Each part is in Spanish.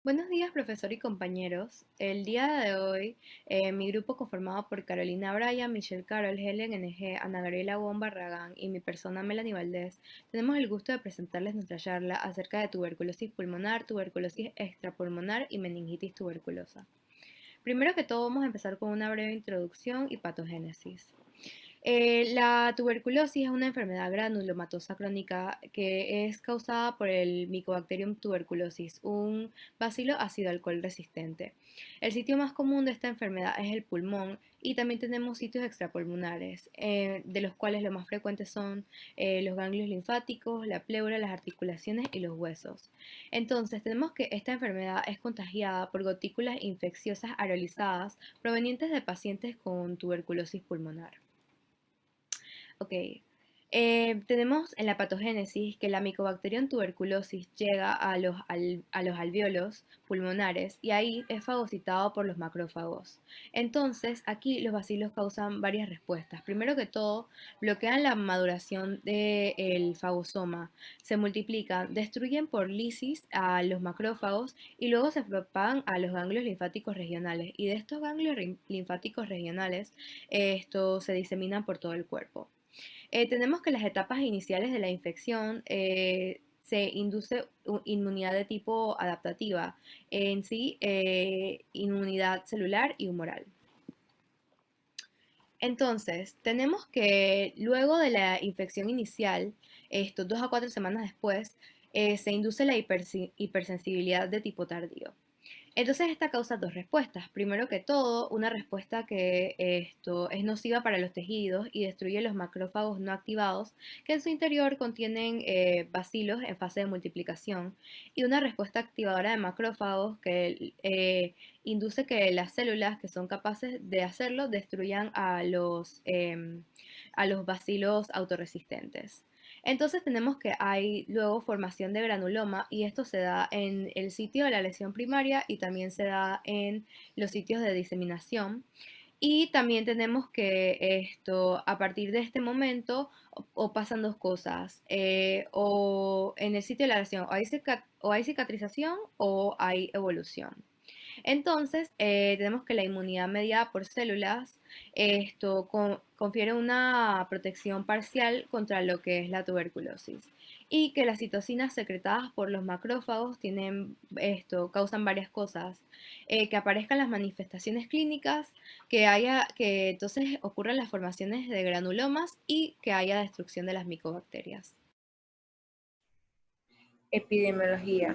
Buenos días, profesor y compañeros. El día de hoy, mi grupo conformado por Carolina Bryan, Michelle Carol, Helen NG, Ana Gabriela Bon Barragán y mi persona Melanie Valdés, tenemos el gusto de presentarles nuestra charla acerca de tuberculosis pulmonar, tuberculosis extrapulmonar y meningitis tuberculosa. Primero que todo, vamos a empezar con una breve introducción y patogénesis. La tuberculosis es una enfermedad granulomatosa crónica que es causada por el Mycobacterium tuberculosis, un bacilo ácido alcohol resistente. El sitio más común de esta enfermedad es el pulmón y también tenemos sitios extrapulmonares, de los cuales los más frecuentes son los ganglios linfáticos, la pleura, las articulaciones y los huesos. Entonces, tenemos que esta enfermedad es contagiada por gotículas infecciosas aerolizadas provenientes de pacientes con tuberculosis pulmonar. Ok. Tenemos en la patogénesis que la Mycobacterium tuberculosis llega a los alvéolos pulmonares y ahí es fagocitado por los macrófagos. Entonces, aquí los bacilos causan varias respuestas. Primero que todo, bloquean la maduración del fagosoma, se multiplican, destruyen por lisis a los macrófagos y luego se propagan a los ganglios linfáticos regionales. Y de estos ganglios linfáticos regionales, estos se diseminan por todo el cuerpo. Tenemos que las etapas iniciales de la infección se induce inmunidad de tipo adaptativa, en sí inmunidad celular y humoral. Entonces, tenemos que luego de la infección inicial, esto 2 a 4 semanas después, se induce la hipersensibilidad de tipo tardío. Entonces esta causa dos respuestas. Primero que todo, una respuesta que esto es nociva para los tejidos y destruye los macrófagos no activados, que en su interior contienen bacilos en fase de multiplicación, y una respuesta activadora de macrófagos que induce que las células que son capaces de hacerlo destruyan a los bacilos autorresistentes. Entonces tenemos que hay luego formación de granuloma y esto se da en el sitio de la lesión primaria y también se da en los sitios de diseminación. Y también tenemos que esto, a partir de este momento, o pasan dos cosas, o en el sitio de la lesión o hay cicatrización o hay evolución. Entonces, tenemos que la inmunidad mediada por células confiere una protección parcial contra lo que es la tuberculosis y que las citocinas secretadas por los macrófagos causan varias cosas, que aparezcan las manifestaciones clínicas, que entonces ocurran las formaciones de granulomas y que haya destrucción de las micobacterias. Epidemiología.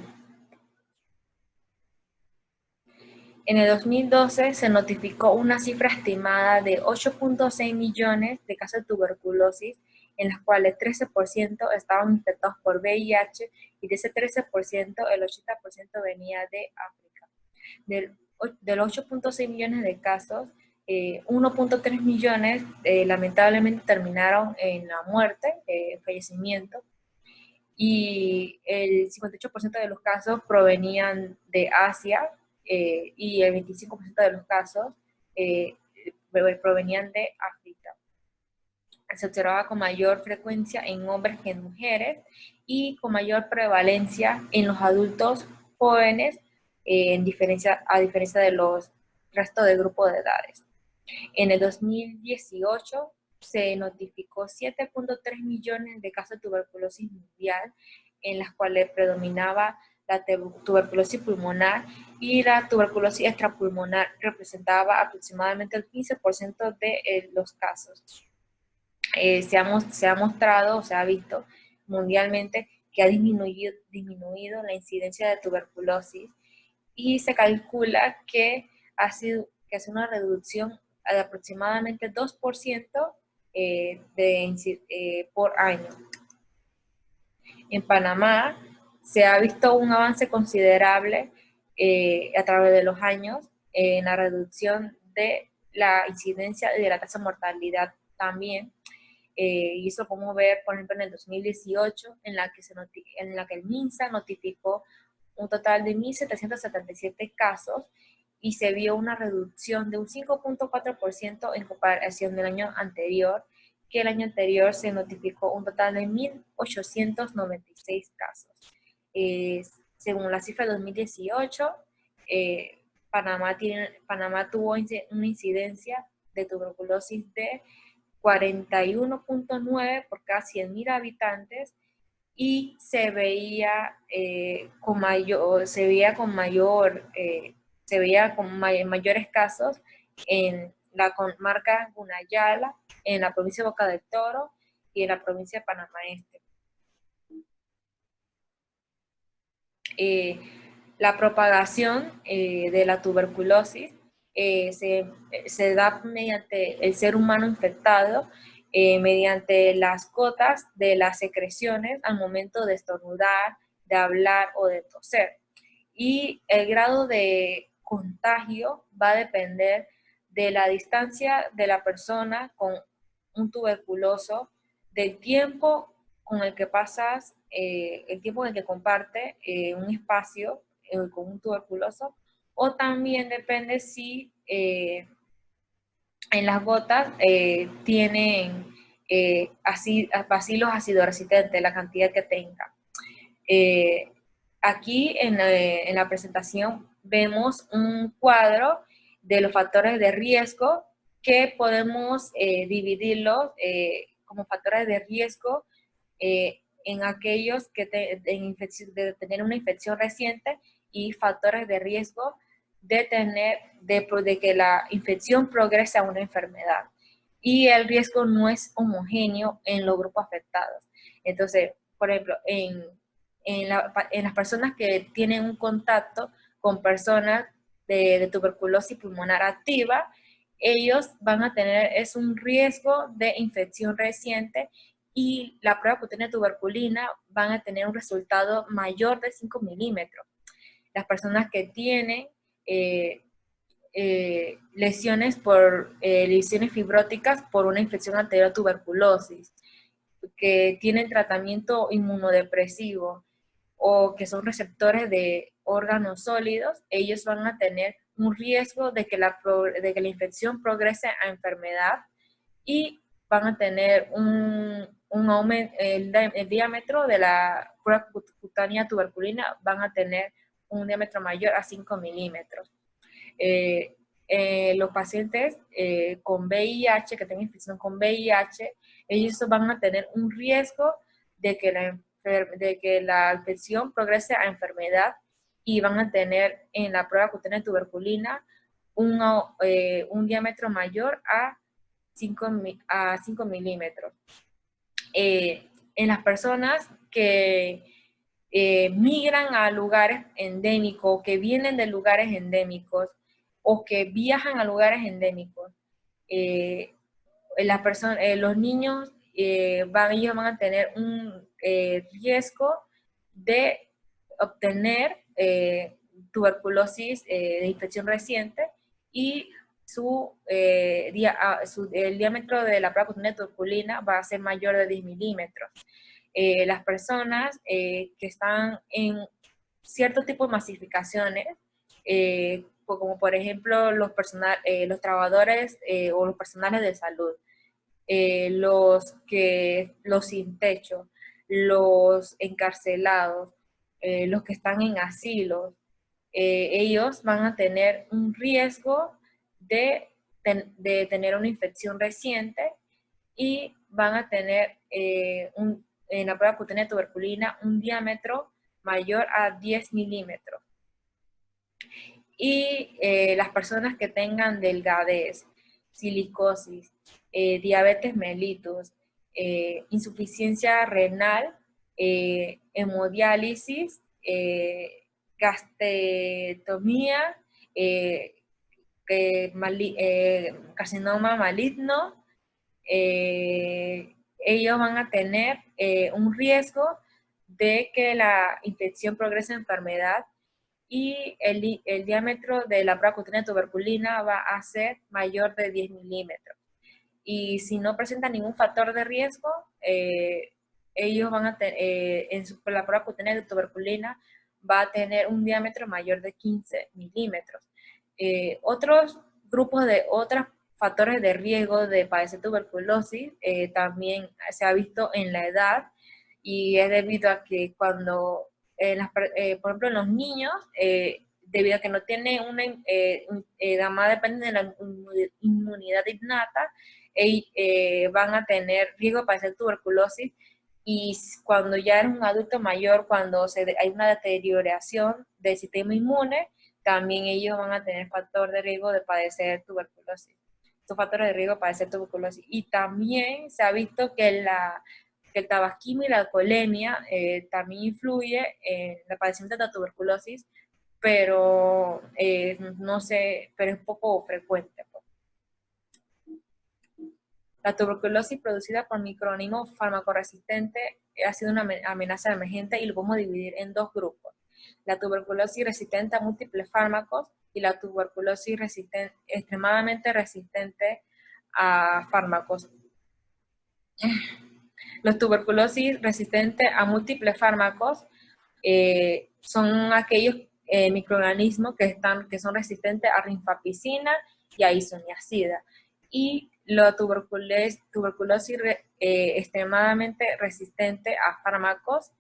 En el 2012 se notificó una cifra estimada de 8.6 millones de casos de tuberculosis, en las cuales 13% estaban infectados por VIH y de ese 13% el 80% venía de África. Del 8.6 millones de casos, 1.3 millones lamentablemente terminaron en la muerte, fallecimiento, y el 58% de los casos provenían de Asia y el 25% de los casos eh, provenían de África. Se observaba con mayor frecuencia en hombres que en mujeres y con mayor prevalencia en los adultos jóvenes a diferencia de los restos del grupo de edades. En el 2018 se notificó 7.3 millones de casos de tuberculosis mundial, en las cuales predominaba la tuberculosis pulmonar y la tuberculosis extrapulmonar representaba aproximadamente el 15% de los casos. Se ha mostrado, se ha visto mundialmente que ha disminuido la incidencia de tuberculosis y se calcula que hace una reducción de aproximadamente 2% por año. En Panamá se ha visto un avance considerable a través de los años en la reducción de la incidencia y de la tasa de mortalidad también. Y eso lo podemos ver, por ejemplo, en el 2018, en la que el MINSA notificó un total de 1.777 casos y se vio una reducción de un 5.4% en comparación del año anterior, que el año anterior se notificó un total de 1.896 casos. según la cifra de 2018, Panamá tuvo una incidencia de tuberculosis de 41.9 por cada 100.000 habitantes y se veía con mayores casos en la comarca Gunayala, en la provincia de Boca del Toro y en la provincia de Panamá Este. Eh, la propagación de la tuberculosis se da mediante el ser humano infectado, mediante las gotas de las secreciones al momento de estornudar, de hablar o de toser. Y el grado de contagio va a depender de la distancia de la persona con un tuberculoso, del tiempo con el que pasas, el tiempo en el que comparte un espacio con un tuberculoso, o también depende si en las gotas tienen bacilos acidoresistentes, la cantidad que tenga. Eh, Aquí en la presentación vemos un cuadro de los factores de riesgo que podemos dividirlos como factores de riesgo en aquellos que de tener una infección reciente y factores de riesgo de que la infección progrese a una enfermedad. Y el riesgo no es homogéneo en los grupos afectados. Entonces, por ejemplo, en las personas que tienen un contacto con personas de tuberculosis pulmonar activa, ellos van a tener un riesgo de infección reciente y la prueba cutánea tuberculina van a tener un resultado mayor de 5 milímetros. Las personas que tienen lesiones fibróticas por una infección anterior a tuberculosis, que tienen tratamiento inmunodepresivo o que son receptores de órganos sólidos, ellos van a tener un riesgo de que la infección progrese a enfermedad y van a tener un aumento, el diámetro de la prueba cutánea tuberculina van a tener un diámetro mayor a 5 milímetros. Los pacientes con VIH, que tengan infección con VIH, ellos van a tener un riesgo de que la infección progrese a enfermedad y van a tener en la prueba cutánea de tuberculina un diámetro mayor a 5 milímetros. En las personas que migran a lugares endémicos, que vienen de lugares endémicos o que viajan a lugares endémicos, los niños ellos van a tener un riesgo de obtener tuberculosis de infección reciente y el diámetro de la prueba cutánea de tuberculina va a ser mayor de 10 milímetros. Las personas que están en cierto tipo de masificaciones, como por ejemplo los trabajadores o los personales de salud, los sin techo, los encarcelados, los que están en asilos, ellos van a tener un riesgo de tener una infección reciente y van a tener en la prueba cutánea de tuberculina un diámetro mayor a 10 milímetros. Y las personas que tengan delgadez, silicosis, diabetes mellitus, insuficiencia renal, hemodiálisis, gastetomía, carcinoma maligno, ellos van a tener un riesgo de que la infección progrese a enfermedad y el diámetro de la prueba cutánea de tuberculina va a ser mayor de 10 milímetros. Y si no presenta ningún factor de riesgo, ellos van a tener, la prueba cutánea de tuberculina va a tener un diámetro mayor de 15 milímetros. Otros grupos de otros factores de riesgo de padecer tuberculosis también se ha visto en la edad y es debido a que cuando por ejemplo, en los niños, debido a que no tienen la más depende de la inmunidad innata, van a tener riesgo de padecer tuberculosis. Y cuando ya eres un adulto mayor, cuando hay una deterioración del sistema inmune, también ellos van a tener factor de riesgo de padecer tuberculosis. Estos factores de riesgo de padecer tuberculosis. Y también se ha visto que el tabaquismo y la alcoholemia también influye en el padecimiento de la tuberculosis, pero no sé, pero es poco frecuente. La tuberculosis producida por microorganismos farmacoresistentes ha sido una amenaza emergente y lo podemos dividir en dos grupos. La tuberculosis resistente a múltiples fármacos y la tuberculosis extremadamente resistente a fármacos. Los tuberculosis resistentes a múltiples fármacos son aquellos microorganismos que son resistentes a rifampicina y a isoniazida. Y la tuberculosis extremadamente resistente a fármacos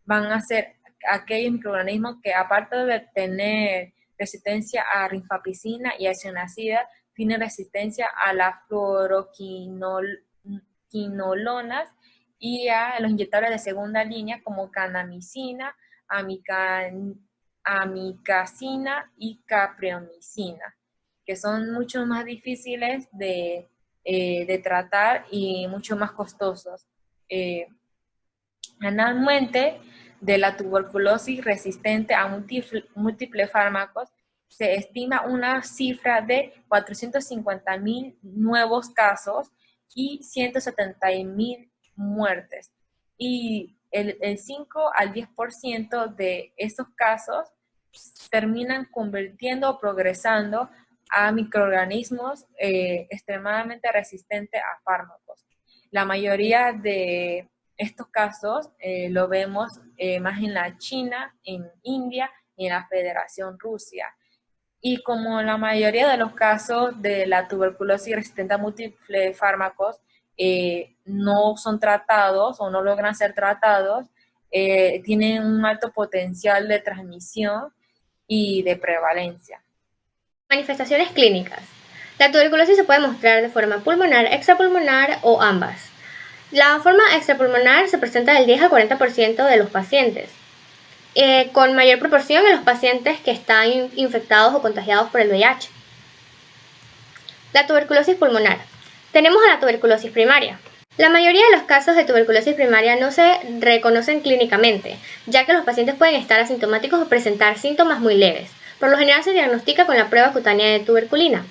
van a ser aquellos microorganismos que, aparte de tener resistencia a rifampicina y a isoniazida, tienen resistencia a las fluoroquinolonas y a los inyectables de segunda línea como kanamicina, amikacina y capreomicina, que son mucho más difíciles de tratar y mucho más costosos. Anualmente, de la tuberculosis resistente a múltiples fármacos, se estima una cifra de 450.000 nuevos casos y 170.000 muertes. Y el 5 al 10% de estos casos terminan convirtiendo o progresando a microorganismos extremadamente resistentes a fármacos. La mayoría de estos casos lo vemos más en la China, en India y en la Federación Rusia. Y como la mayoría de los casos de la tuberculosis resistente a múltiples fármacos no son tratados o no logran ser tratados, tienen un alto potencial de transmisión y de prevalencia. Manifestaciones clínicas. La tuberculosis se puede mostrar de forma pulmonar, extrapulmonar o ambas. La forma extrapulmonar se presenta del 10 al 40% de los pacientes, con mayor proporción en los pacientes que están infectados o contagiados por el VIH. La tuberculosis pulmonar. Tenemos a la tuberculosis primaria. La mayoría de los casos de tuberculosis primaria no se reconocen clínicamente, ya que los pacientes pueden estar asintomáticos o presentar síntomas muy leves. Por lo general se diagnostica con la prueba cutánea de tuberculina.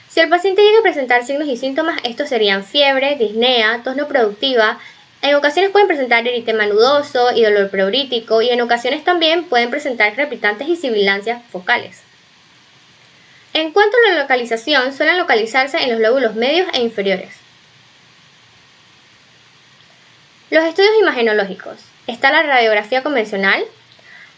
Si el paciente llega a presentar signos y síntomas, estos serían fiebre, disnea, tos no productiva. En ocasiones pueden presentar eritema nudoso y dolor preurítico, y en ocasiones también pueden presentar crepitantes y sibilancias focales. En cuanto a la localización, suelen localizarse en los lóbulos medios e inferiores. Los estudios imagenológicos. Está la radiografía convencional.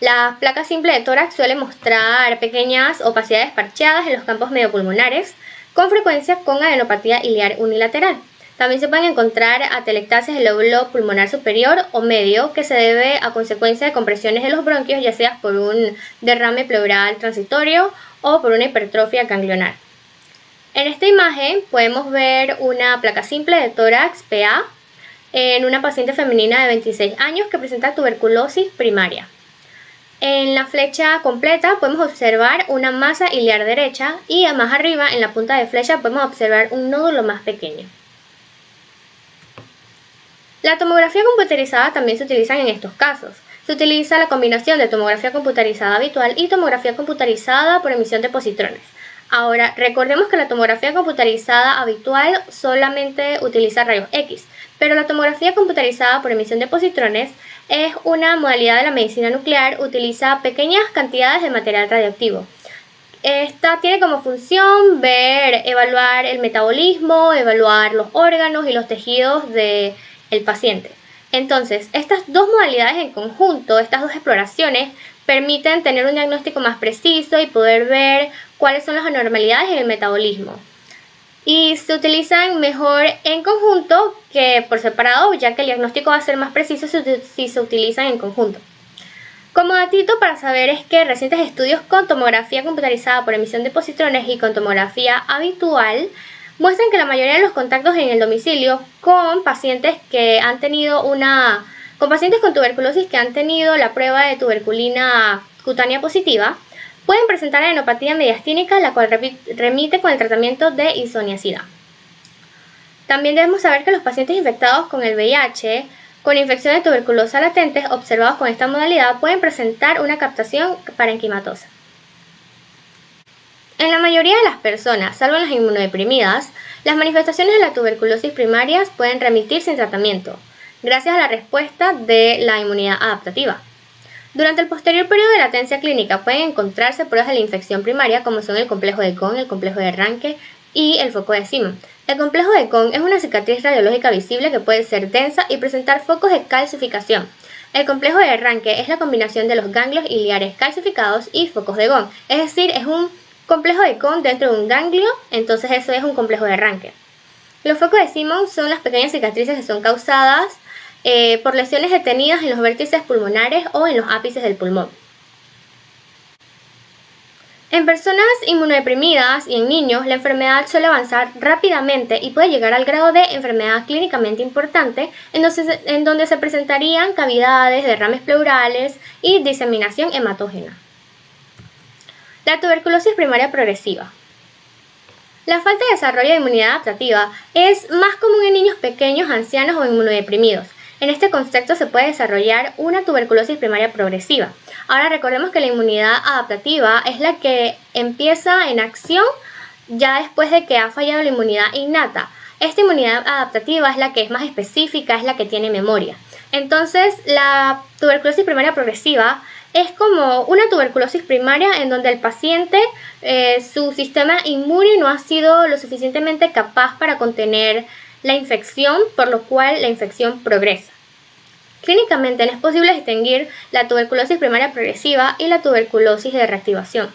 La placa simple de tórax suele mostrar pequeñas opacidades parcheadas en los campos mediopulmonares, con frecuencia con adenopatía iliar unilateral. También se pueden encontrar atelectasias del lóbulo pulmonar superior o medio, que se debe a consecuencia de compresiones de los bronquios, ya sea por un derrame pleural transitorio o por una hipertrofia ganglionar. En esta imagen podemos ver una placa simple de tórax PA en una paciente femenina de 26 años que presenta tuberculosis primaria. En la flecha completa podemos observar una masa iliar derecha y más arriba en la punta de flecha podemos observar un nódulo más pequeño. La tomografía computarizada también se utiliza en estos casos. Se utiliza la combinación de tomografía computarizada habitual y tomografía computarizada por emisión de positrones. Ahora, recordemos que la tomografía computarizada habitual solamente utiliza rayos X, pero la tomografía computarizada por emisión de positrones es una modalidad de la medicina nuclear, utiliza pequeñas cantidades de material radioactivo. Esta tiene como función evaluar el metabolismo, evaluar los órganos y los tejidos del paciente. Entonces, estas dos modalidades en conjunto, estas dos exploraciones, permiten tener un diagnóstico más preciso y poder ver cuáles son las anormalidades en el metabolismo. Y se utilizan mejor en conjunto que por separado, ya que el diagnóstico va a ser más preciso si se utilizan en conjunto. Como datito para saber es que recientes estudios con tomografía computarizada por emisión de positrones y con tomografía habitual muestran que la mayoría de los contactos en el domicilio con pacientes con pacientes con tuberculosis que han tenido la prueba de tuberculina cutánea positiva pueden presentar adenopatía mediastínica, la cual remite con el tratamiento de isoniazida. También debemos saber que los pacientes infectados con el VIH con infección de tuberculosa latentes observados con esta modalidad pueden presentar una captación parenquimatosa. En la mayoría de las personas, salvo en las inmunodeprimidas, las manifestaciones de la tuberculosis primarias pueden remitir sin tratamiento, gracias a la respuesta de la inmunidad adaptativa. Durante el posterior periodo de latencia clínica pueden encontrarse pruebas de la infección primaria como son el complejo de Kohn, el complejo de Ranke y el foco de Simon. El complejo de Kohn es una cicatriz radiológica visible que puede ser densa y presentar focos de calcificación. El complejo de Ranke es la combinación de los ganglios iliares calcificados y focos de Kohn, es decir, es un complejo de Kohn dentro de un ganglio, entonces eso es un complejo de Ranke. Los focos de Simon son las pequeñas cicatrices que son causadas por lesiones detenidas en los vértices pulmonares o en los ápices del pulmón. En personas inmunodeprimidas y en niños, la enfermedad suele avanzar rápidamente y puede llegar al grado de enfermedad clínicamente importante, en donde se presentarían cavidades, derrames pleurales y diseminación hematógena. La tuberculosis primaria progresiva. La falta de desarrollo de inmunidad adaptativa es más común en niños pequeños, ancianos o inmunodeprimidos. En este contexto se puede desarrollar una tuberculosis primaria progresiva. Ahora recordemos que la inmunidad adaptativa es la que empieza en acción ya después de que ha fallado la inmunidad innata. Esta inmunidad adaptativa es la que es más específica, es la que tiene memoria. Entonces, la tuberculosis primaria progresiva es como una tuberculosis primaria en donde el paciente, su sistema inmune no ha sido lo suficientemente capaz para contener la infección, por lo cual la infección progresa. Clínicamente no es posible distinguir la tuberculosis primaria progresiva y la tuberculosis de reactivación.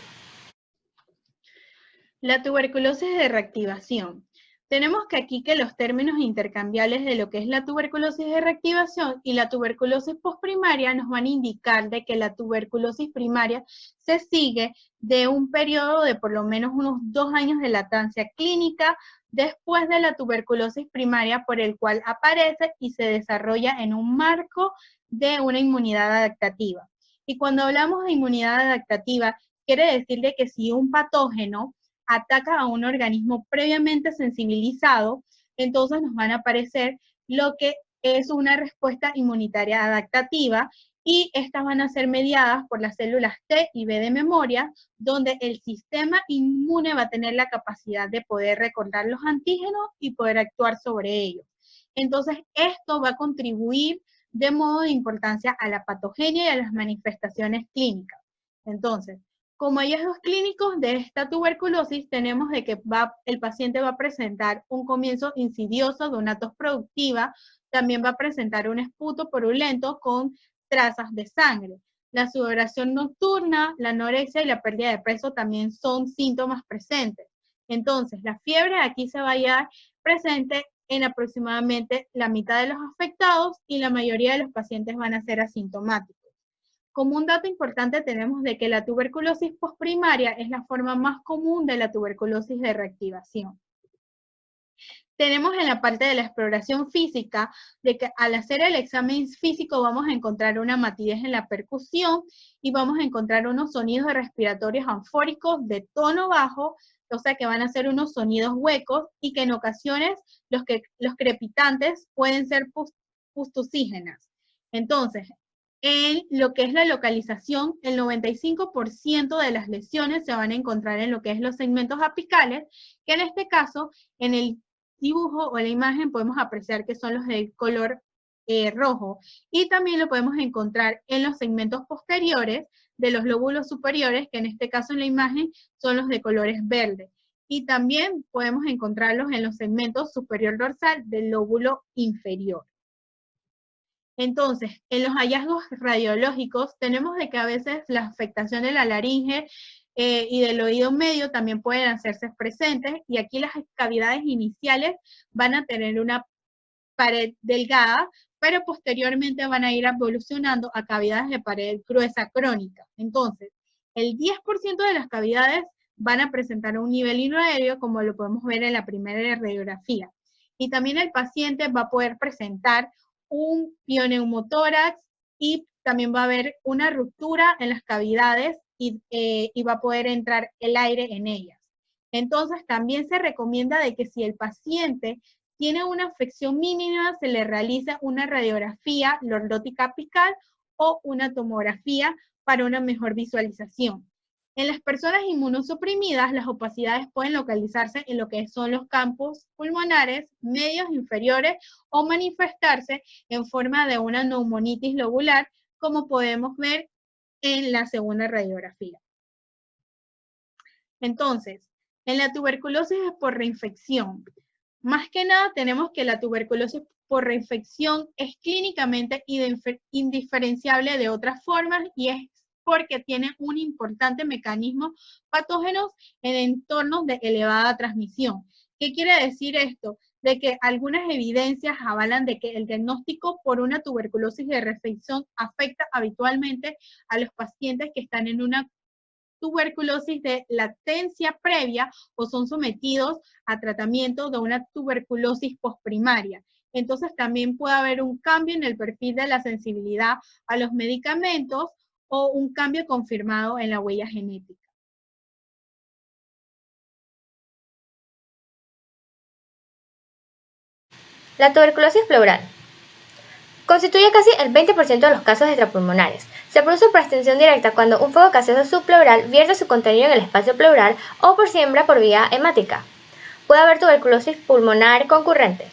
La tuberculosis de reactivación. Tenemos que aquí que los términos intercambiables de lo que es la tuberculosis de reactivación y la tuberculosis postprimaria nos van a indicar de que la tuberculosis primaria se sigue de un periodo de por lo menos unos 2 años de latancia clínica después de la tuberculosis primaria, por el cual aparece y se desarrolla en un marco de una inmunidad adaptativa. Y cuando hablamos de inmunidad adaptativa, quiere decir de que si un patógeno ataca a un organismo previamente sensibilizado, entonces nos van a aparecer lo que es una respuesta inmunitaria adaptativa, y estas van a ser mediadas por las células T y B de memoria, donde el sistema inmune va a tener la capacidad de poder recordar los antígenos y poder actuar sobre ellos. Entonces, esto va a contribuir de modo de importancia a la patogenia y a las manifestaciones clínicas. Entonces, como hallazgos clínicos de esta tuberculosis, tenemos de que el paciente va a presentar un comienzo insidioso de una tos productiva, también va a presentar un esputo purulento con trazas de sangre. La sudoración nocturna, la anorexia y la pérdida de peso también son síntomas presentes. Entonces, la fiebre aquí se va a hallar presente en aproximadamente la mitad de los afectados y la mayoría de los pacientes van a ser asintomáticos. Como un dato importante tenemos de que la tuberculosis postprimaria es la forma más común de la tuberculosis de reactivación. Tenemos en la parte de la exploración física de que al hacer el examen físico vamos a encontrar una matidez en la percusión y vamos a encontrar unos sonidos respiratorios anfóricos de tono bajo, o sea que van a ser unos sonidos huecos y que en ocasiones los crepitantes pueden ser pustusígenas. Entonces, en lo que es la localización, el 95% de las lesiones se van a encontrar en lo que es los segmentos apicales, que en este caso, en el dibujo o la imagen podemos apreciar que son los de color rojo, y también lo podemos encontrar en los segmentos posteriores de los lóbulos superiores, que en este caso en la imagen son los de colores verdes, y también podemos encontrarlos en los segmentos superior dorsal del lóbulo inferior. Entonces, en los hallazgos radiológicos tenemos de que a veces la afectación de la laringe y del oído medio también pueden hacerse presentes, y aquí las cavidades iniciales van a tener una pared delgada, pero posteriormente van a ir evolucionando a cavidades de pared gruesa crónica. Entonces, el 10% de las cavidades van a presentar un nivel hidroaéreo, como lo podemos ver en la primera radiografía. Y también el paciente va a poder presentar un pioneumotórax y también va a haber una ruptura en las cavidades y va a poder entrar el aire en ellas. Entonces, también se recomienda de que si el paciente tiene una afección mínima, se le realice una radiografía lordótica apical o una tomografía para una mejor visualización. En las personas inmunosuprimidas, las opacidades pueden localizarse en lo que son los campos pulmonares, medios, inferiores, o manifestarse en forma de una neumonitis lobular, como podemos ver en la segunda radiografía. Entonces, en la tuberculosis por reinfección, más que nada tenemos que la tuberculosis por reinfección es clínicamente indiferenciable de otras formas y es porque tiene un importante mecanismo patógenos en entornos de elevada transmisión. ¿Qué quiere decir esto? De que algunas evidencias avalan de que el diagnóstico por una tuberculosis de reinfección afecta habitualmente a los pacientes que están en una tuberculosis de latencia previa o son sometidos a tratamiento de una tuberculosis postprimaria. Entonces también puede haber un cambio en el perfil de la sensibilidad a los medicamentos o un cambio confirmado en la huella genética. La tuberculosis pleural constituye casi el 20% de los casos extrapulmonares. Se produce por extensión directa cuando un foco gaseoso subpleural vierte su contenido en el espacio pleural o por siembra por vía hemática. Puede haber tuberculosis pulmonar concurrente,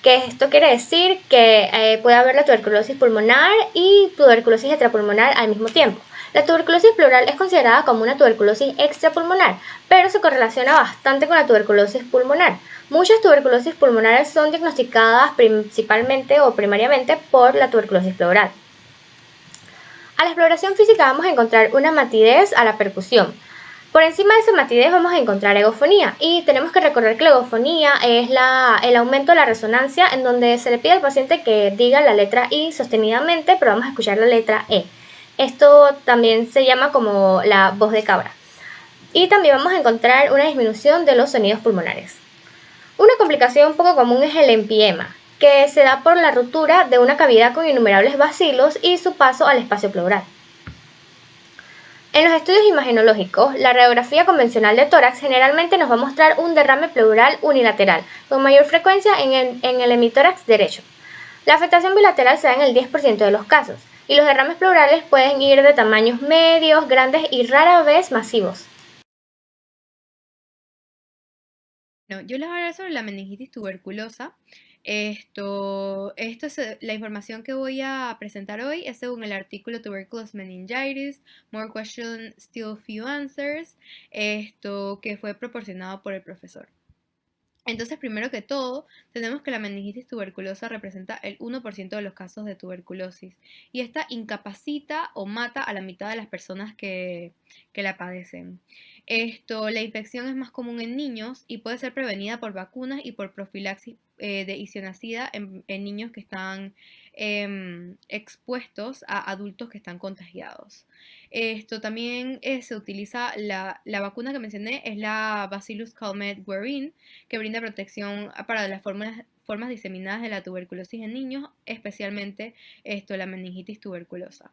que esto quiere decir que puede haber la tuberculosis pulmonar y tuberculosis extrapulmonar al mismo tiempo. La tuberculosis pleural es considerada como una tuberculosis extrapulmonar, pero se correlaciona bastante con la tuberculosis pulmonar. Muchas tuberculosis pulmonares son diagnosticadas principalmente o primariamente por la tuberculosis pleural. A la exploración física vamos a encontrar una matidez a la percusión. Por encima de esa matidez vamos a encontrar egofonía y tenemos que recordar que la egofonía es el aumento de la resonancia en donde se le pide al paciente que diga la letra I sostenidamente, pero vamos a escuchar la letra E. Esto también se llama como la voz de cabra. Y también vamos a encontrar una disminución de los sonidos pulmonares. Una complicación un poco común es el empiema, que se da por la ruptura de una cavidad con innumerables bacilos y su paso al espacio pleural. En los estudios imagenológicos, la radiografía convencional de tórax generalmente nos va a mostrar un derrame pleural unilateral, con mayor frecuencia en el hemitórax derecho. La afectación bilateral se da en el 10% de los casos, y los derrames pleurales pueden ir de tamaños medios, grandes y rara vez masivos. No, yo les voy a hablar sobre la meningitis tuberculosa. Esto es la información que voy a presentar hoy es según el artículo Tuberculous Meningitis, More Questions, Still Few Answers, que fue proporcionado por el profesor. Entonces, primero que todo, tenemos que la meningitis tuberculosa representa el 1% de los casos de tuberculosis y esta incapacita o mata a la mitad de las personas que la padecen. La infección es más común en niños y puede ser prevenida por vacunas y por profilaxis de isoniazida en niños que están expuestos a adultos que están contagiados. Esto también se utiliza, la vacuna que mencioné es la Bacillus Calmette-Guerin, que brinda protección para las formas diseminadas de la tuberculosis en niños, especialmente la meningitis tuberculosa.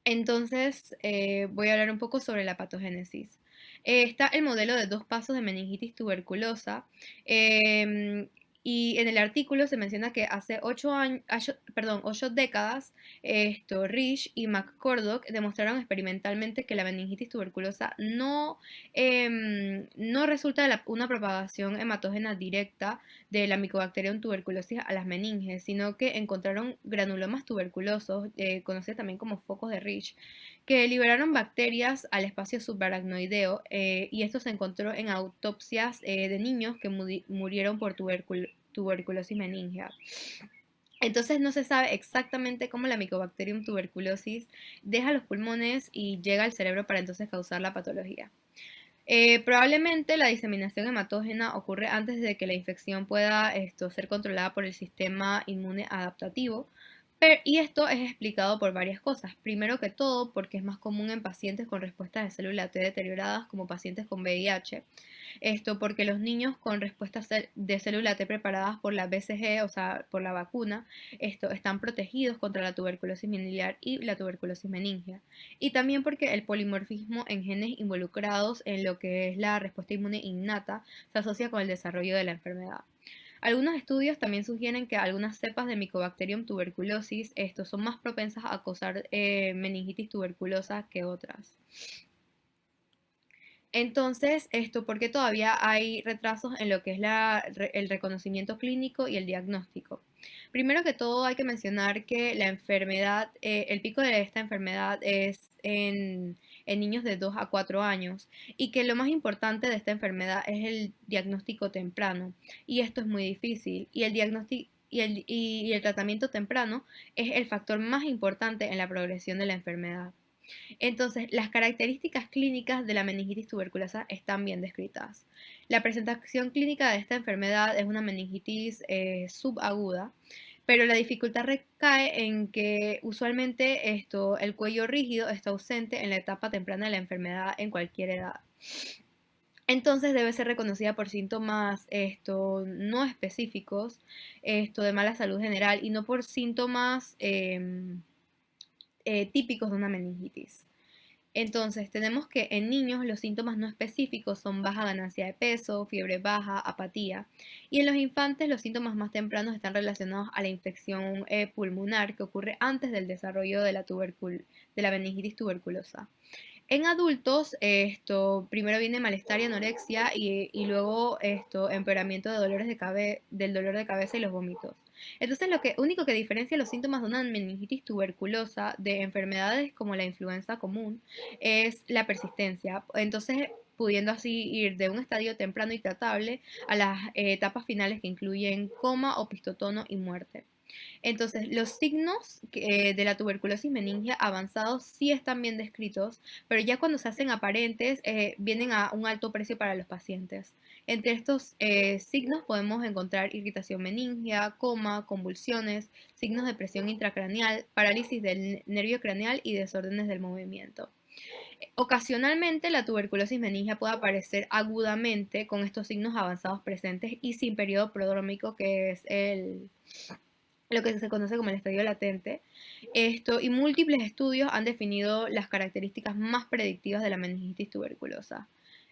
Entonces, voy a hablar un poco sobre la patogénesis. Está el modelo de 2 pasos de meningitis tuberculosa. Y en el artículo se menciona que hace 8 décadas, Rich y McCordock demostraron experimentalmente que la meningitis tuberculosa no resulta de una propagación hematógena directa de la Mycobacterium tuberculosis a las meninges, sino que encontraron granulomas tuberculosos, conocidos también como focos de Rich, que liberaron bacterias al espacio subaracnoideo y esto se encontró en autopsias de niños que murieron por tuberculosis meningea. Entonces no se sabe exactamente cómo la Mycobacterium tuberculosis deja los pulmones y llega al cerebro para entonces causar la patología. Probablemente la diseminación hematógena ocurre antes de que la infección pueda ser controlada por el sistema inmune adaptativo, y esto es explicado por varias cosas. Primero que todo, porque es más común en pacientes con respuestas de célula T deterioradas como pacientes con VIH. Esto porque los niños con respuestas de célula T preparadas por la BCG, o sea, por la vacuna, están protegidos contra la tuberculosis miliar y la tuberculosis meningia. Y también porque el polimorfismo en genes involucrados en lo que es la respuesta inmune innata se asocia con el desarrollo de la enfermedad. Algunos estudios también sugieren que algunas cepas de Mycobacterium tuberculosis son más propensas a causar meningitis tuberculosa que otras. Entonces, porque todavía hay retrasos en lo que es el reconocimiento clínico y el diagnóstico. Primero que todo, hay que mencionar que la enfermedad, el pico de esta enfermedad es en niños de 2 a 4 años, y que lo más importante de esta enfermedad es el diagnóstico temprano, y esto es muy difícil, y el diagnóstico y el tratamiento temprano es el factor más importante en la progresión de la enfermedad. Entonces, las características clínicas de la meningitis tuberculosa están bien descritas. La presentación clínica de esta enfermedad es una meningitis subaguda, pero la dificultad recae en que usualmente el cuello rígido está ausente en la etapa temprana de la enfermedad en cualquier edad. Entonces debe ser reconocida por síntomas no específicos de mala salud general, y no por síntomas típicos de una meningitis. Entonces, tenemos que en niños los síntomas no específicos son baja ganancia de peso, fiebre baja, apatía, y en los infantes los síntomas más tempranos están relacionados a la infección pulmonar que ocurre antes del desarrollo de la meningitis tuberculosa. En adultos, primero viene malestar y anorexia, y luego empeoramiento del dolor de cabeza y los vómitos. Entonces, lo único que diferencia los síntomas de una meningitis tuberculosa de enfermedades como la influenza común es la persistencia. Entonces, pudiendo así ir de un estadio temprano y tratable a las etapas finales que incluyen coma, opistotono y muerte. Entonces, los signos de la tuberculosis meningia avanzados sí están bien descritos, pero ya cuando se hacen aparentes, vienen a un alto precio para los pacientes. Entre estos signos podemos encontrar irritación meningia, coma, convulsiones, signos de presión intracraneal, parálisis del nervio craneal y desórdenes del movimiento. Ocasionalmente, la tuberculosis meningia puede aparecer agudamente con estos signos avanzados presentes y sin periodo prodrómico, que es lo que se conoce como el estadio latente. Y múltiples estudios han definido las características más predictivas de la meningitis tuberculosa.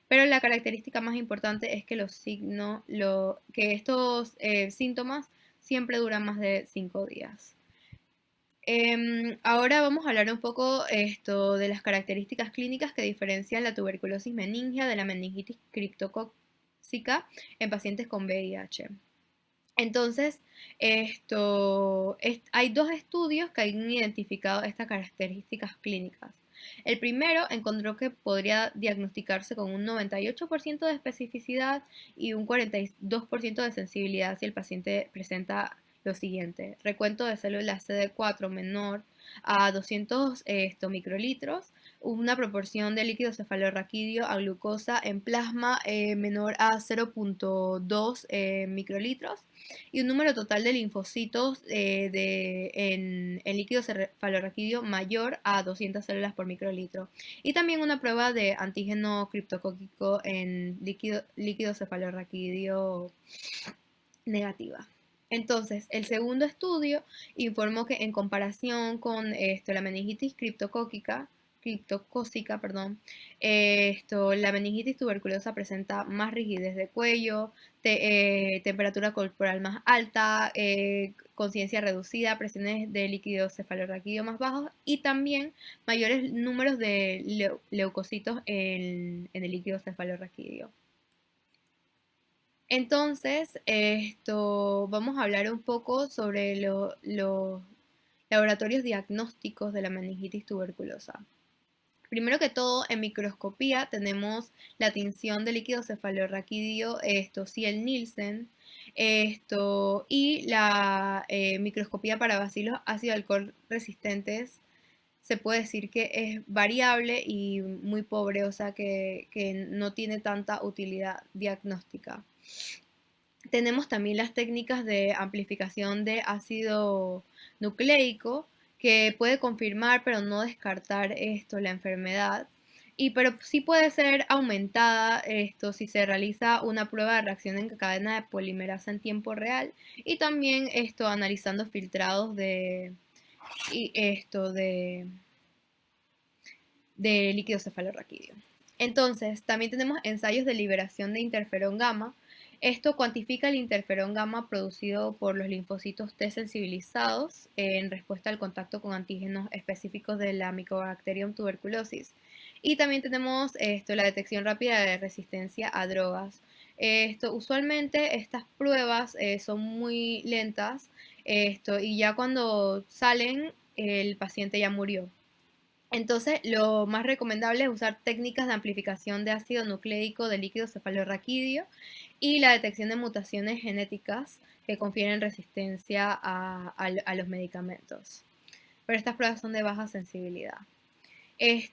Pero la característica más importante es que estos síntomas siempre duran más de 5 días. Ahora vamos a hablar un poco de las características clínicas que diferencian la tuberculosis meningia de la meningitis criptocócica en pacientes con VIH. Entonces, hay 2 estudios que han identificado estas características clínicas. El primero encontró que podría diagnosticarse con un 98% de especificidad y un 42% de sensibilidad si el paciente presenta lo siguiente: recuento de células CD4 menor a 200 microlitros, una proporción de líquido cefalorraquídeo a glucosa en plasma menor a 0.2 microlitros, y un número total de linfocitos en líquido cefalorraquídeo mayor a 200 células por microlitro, y también una prueba de antígeno criptocóquico en líquido cefalorraquídeo negativa. Entonces, el segundo estudio informó que en comparación con la meningitis criptocócica, la meningitis tuberculosa presenta más rigidez de cuello, temperatura corporal más alta, conciencia reducida, presiones de líquido cefalorraquídeo más bajos, y también mayores números de leucocitos en el líquido cefalorraquídeo. Entonces, vamos a hablar un poco sobre los laboratorios diagnósticos de la meningitis tuberculosa. Primero que todo, en microscopía tenemos la tinción de líquido cefalorraquídeo, Ciel-Nielsen, y la microscopía para bacilos ácido alcohol resistentes, se puede decir que es variable y muy pobre, o sea que no tiene tanta utilidad diagnóstica. Tenemos también las técnicas de amplificación de ácido nucleico, que puede confirmar pero no descartar la enfermedad. Pero sí puede ser aumentada si se realiza una prueba de reacción en cadena de polimerasa en tiempo real, y también analizando filtrados y de líquido cefalorraquídeo. Entonces, también tenemos ensayos de liberación de interferón gamma. Esto cuantifica el interferón gamma producido por los linfocitos T sensibilizados en respuesta al contacto con antígenos específicos de la Mycobacterium tuberculosis. Y también tenemos la detección rápida de resistencia a drogas. Usualmente estas pruebas son muy lentas y ya cuando salen el paciente ya murió. Entonces, lo más recomendable es usar técnicas de amplificación de ácido nucleico de líquido cefalorraquídeo y la detección de mutaciones genéticas que confieren resistencia a los medicamentos. Pero estas pruebas son de baja sensibilidad. En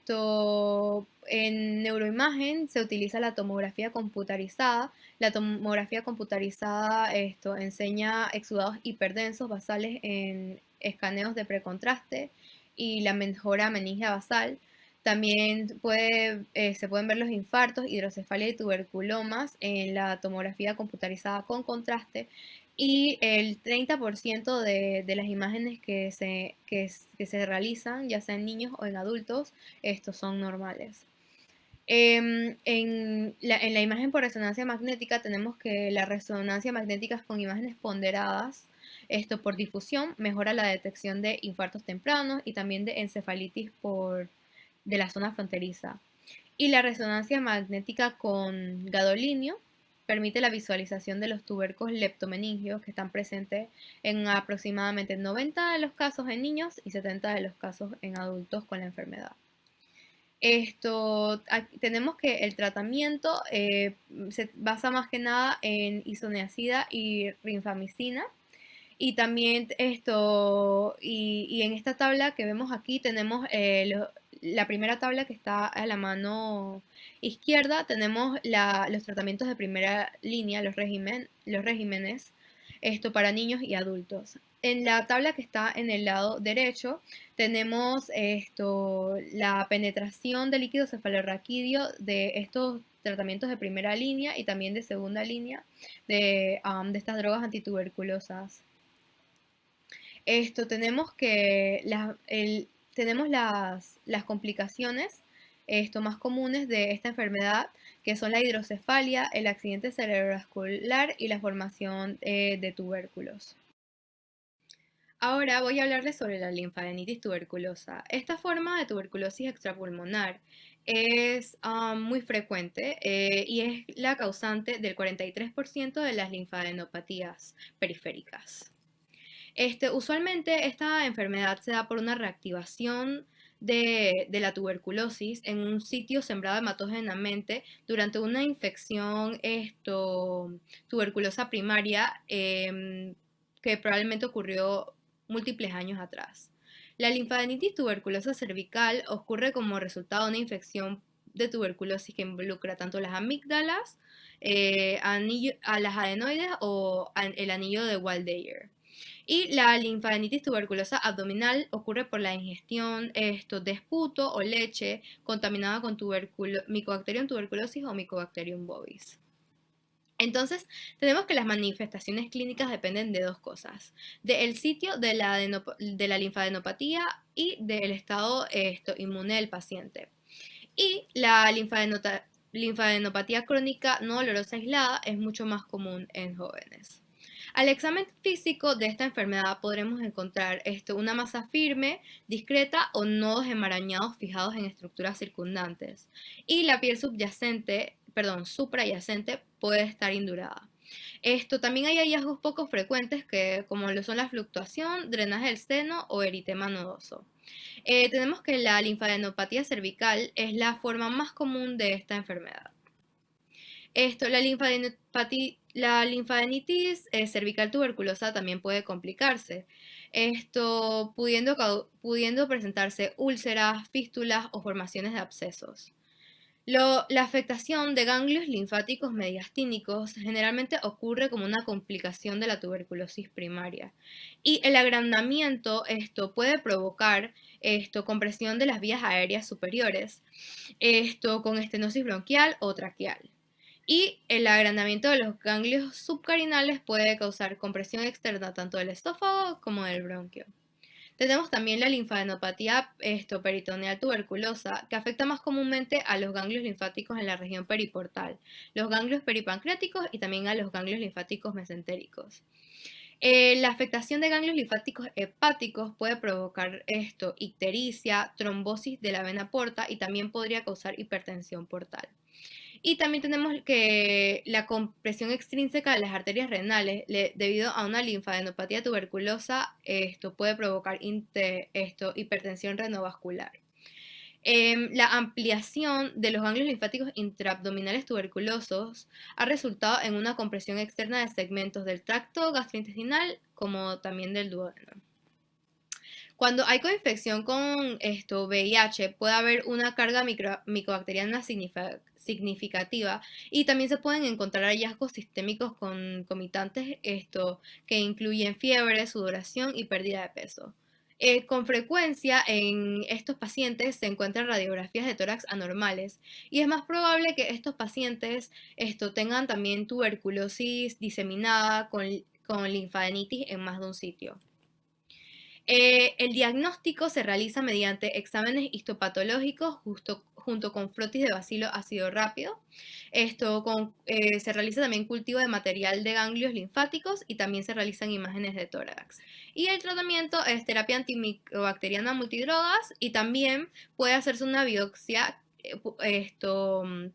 neuroimagen se utiliza la tomografía computarizada. La tomografía computarizada enseña exudados hiperdensos basales en escaneos de precontraste y la mejora meningia basal. También se pueden ver los infartos, hidrocefalia y tuberculomas en la tomografía computarizada con contraste, y el 30% de las imágenes que se realizan, ya sea en niños o en adultos, estos son normales. En la imagen por resonancia magnética tenemos que la resonancia magnética con imágenes ponderadas, por difusión, mejora la detección de infartos tempranos y también de encefalitis de la zona fronteriza. Y la resonancia magnética con gadolinio permite la visualización de los tubérculos leptomeningios que están presentes en aproximadamente 90 de los casos en niños y 70 de los casos en adultos con la enfermedad. Tenemos que el tratamiento se basa más que nada en isoniazida y rifampicina. Y también y en esta tabla que vemos aquí tenemos la primera tabla que está a la mano izquierda. Tenemos los tratamientos de primera línea, los regímenes, para niños y adultos. En la tabla que está en el lado derecho tenemos la penetración de líquido cefalorraquídeo de estos tratamientos de primera línea y también de segunda línea de estas drogas antituberculosas. Tenemos que tenemos las complicaciones más comunes de esta enfermedad, que son la hidrocefalia, el accidente cerebrovascular y la formación de tubérculos. Ahora voy a hablarles sobre la linfadenitis tuberculosa. Esta forma de tuberculosis extrapulmonar es muy frecuente y es la causante del 43% de las linfadenopatías periféricas. Usualmente esta enfermedad se da por una reactivación de la tuberculosis en un sitio sembrado hematógenamente durante una infección tuberculosa primaria que probablemente ocurrió múltiples años atrás. La linfadenitis tuberculosa cervical ocurre como resultado de una infección de tuberculosis que involucra tanto las amígdalas, a las adenoides o el anillo de Waldeyer. Y la linfadenitis tuberculosa abdominal ocurre por la ingestión de esputo o leche contaminada con Mycobacterium tuberculosis o Mycobacterium bovis. Entonces, tenemos que las manifestaciones clínicas dependen de dos cosas: del sitio de la linfadenopatía y del estado inmune del paciente. Y la linfadenopatía crónica no dolorosa aislada es mucho más común en jóvenes. Al examen físico de esta enfermedad podremos encontrar una masa firme, discreta o nodos enmarañados fijados en estructuras circundantes. Y la piel suprayacente puede estar indurada. También hay hallazgos poco frecuentes como lo son la fluctuación, drenaje del seno o eritema nodoso. Tenemos que la linfadenopatía cervical es la forma más común de esta enfermedad. La linfadenitis cervical tuberculosa también puede complicarse, pudiendo presentarse úlceras, fístulas o formaciones de abscesos. La afectación de ganglios linfáticos mediastínicos generalmente ocurre como una complicación de la tuberculosis primaria. Y el agrandamiento puede provocar compresión de las vías aéreas superiores, con estenosis bronquial o traqueal. Y el agrandamiento de los ganglios subcarinales puede causar compresión externa tanto del esófago como del bronquio. Tenemos también la linfadenopatía peritoneal tuberculosa, que afecta más comúnmente a los ganglios linfáticos en la región periportal, los ganglios peripancreáticos y también a los ganglios linfáticos mesentéricos. La afectación de ganglios linfáticos hepáticos puede provocar ictericia, trombosis de la vena porta y también podría causar hipertensión portal. Y también tenemos que la compresión extrínseca de las arterias renales, debido a una linfadenopatía tuberculosa, puede provocar hipertensión renovascular. La ampliación de los ganglios linfáticos intraabdominales tuberculosos ha resultado en una compresión externa de segmentos del tracto gastrointestinal como también del duodeno. Cuando hay coinfección con VIH, puede haber una carga micobacteriana significativa y también se pueden encontrar hallazgos sistémicos concomitantes que incluyen fiebre, sudoración y pérdida de peso. Con frecuencia en estos pacientes se encuentran radiografías de tórax anormales y es más probable que estos pacientes tengan también tuberculosis diseminada con linfadenitis en más de un sitio. El diagnóstico se realiza mediante exámenes histopatológicos junto con frotis de bacilo ácido rápido. Se realiza también cultivo de material de ganglios linfáticos y también se realizan imágenes de tórax. Y el tratamiento es terapia antimicobacteriana multidrogas y también puede hacerse una biopsia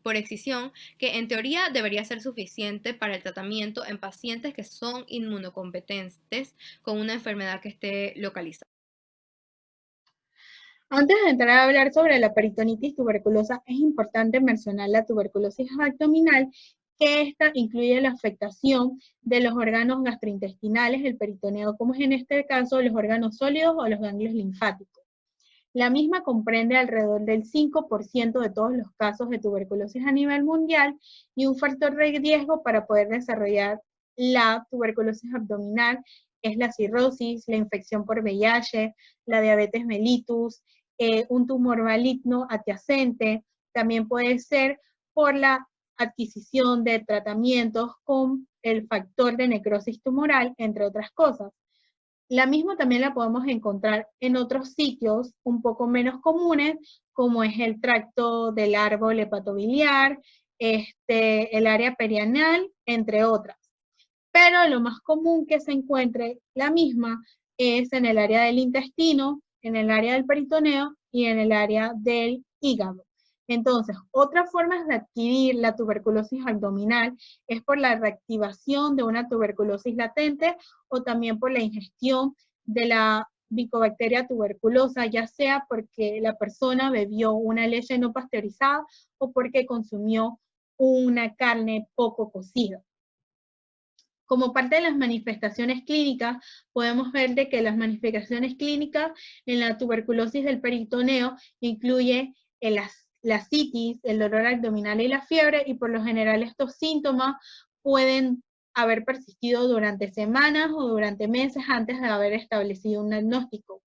por excisión, que en teoría debería ser suficiente para el tratamiento en pacientes que son inmunocompetentes con una enfermedad que esté localizada. Antes de entrar a hablar sobre la peritonitis tuberculosa, es importante mencionar la tuberculosis abdominal, que esta incluye la afectación de los órganos gastrointestinales, el peritoneo, como es en este caso los órganos sólidos o los ganglios linfáticos. La misma comprende alrededor del 5% de todos los casos de tuberculosis a nivel mundial y un factor de riesgo para poder desarrollar la tuberculosis abdominal es la cirrosis, la infección por VIH, la diabetes mellitus, un tumor maligno adyacente, también puede ser por la adquisición de tratamientos con el factor de necrosis tumoral, entre otras cosas. La misma también la podemos encontrar en otros sitios un poco menos comunes, como es el tracto del árbol hepatobiliar, el área perianal, entre otras. Pero lo más común que se encuentre la misma es en el área del intestino, en el área del peritoneo y en el área del hígado. Entonces, otras formas de adquirir la tuberculosis abdominal es por la reactivación de una tuberculosis latente o también por la ingestión de la Mycobacteria tuberculosa, ya sea porque la persona bebió una leche no pasteurizada o porque consumió una carne poco cocida. Como parte de las manifestaciones clínicas, podemos ver de que las manifestaciones clínicas en la tuberculosis del peritoneo incluye la citis, el dolor abdominal y la fiebre, y por lo general estos síntomas pueden haber persistido durante semanas o durante meses antes de haber establecido un diagnóstico.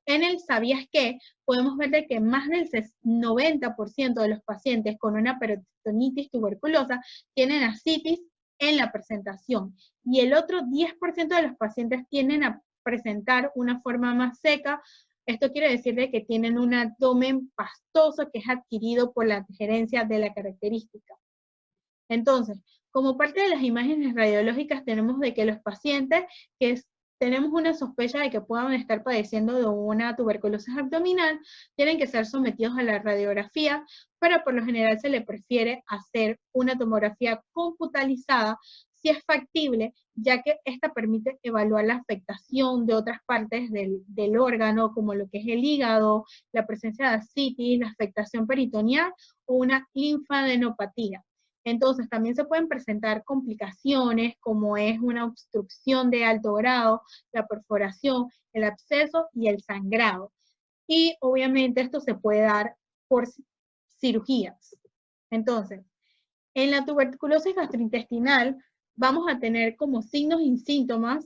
En el ¿sabías qué? Podemos ver de que más del 90% de los pacientes con una peritonitis tuberculosa tienen ascitis en la presentación, y el otro 10% de los pacientes tienden a presentar una forma más seca. Esto quiere decir de que tienen un abdomen pastoso que es adquirido por la gerencia de la característica. Entonces, como parte de las imágenes radiológicas tenemos de que los pacientes tenemos una sospecha de que puedan estar padeciendo de una tuberculosis abdominal, tienen que ser sometidos a la radiografía, pero por lo general se le prefiere hacer una tomografía computarizada si es factible, ya que esta permite evaluar la afectación de otras partes del órgano, como lo que es el hígado, la presencia de ascitis, la afectación peritoneal o una linfadenopatía. Entonces, también se pueden presentar complicaciones como es una obstrucción de alto grado, la perforación, el absceso y el sangrado. Y obviamente esto se puede dar por cirugías. Entonces, en la tuberculosis gastrointestinal vamos a tener como signos y síntomas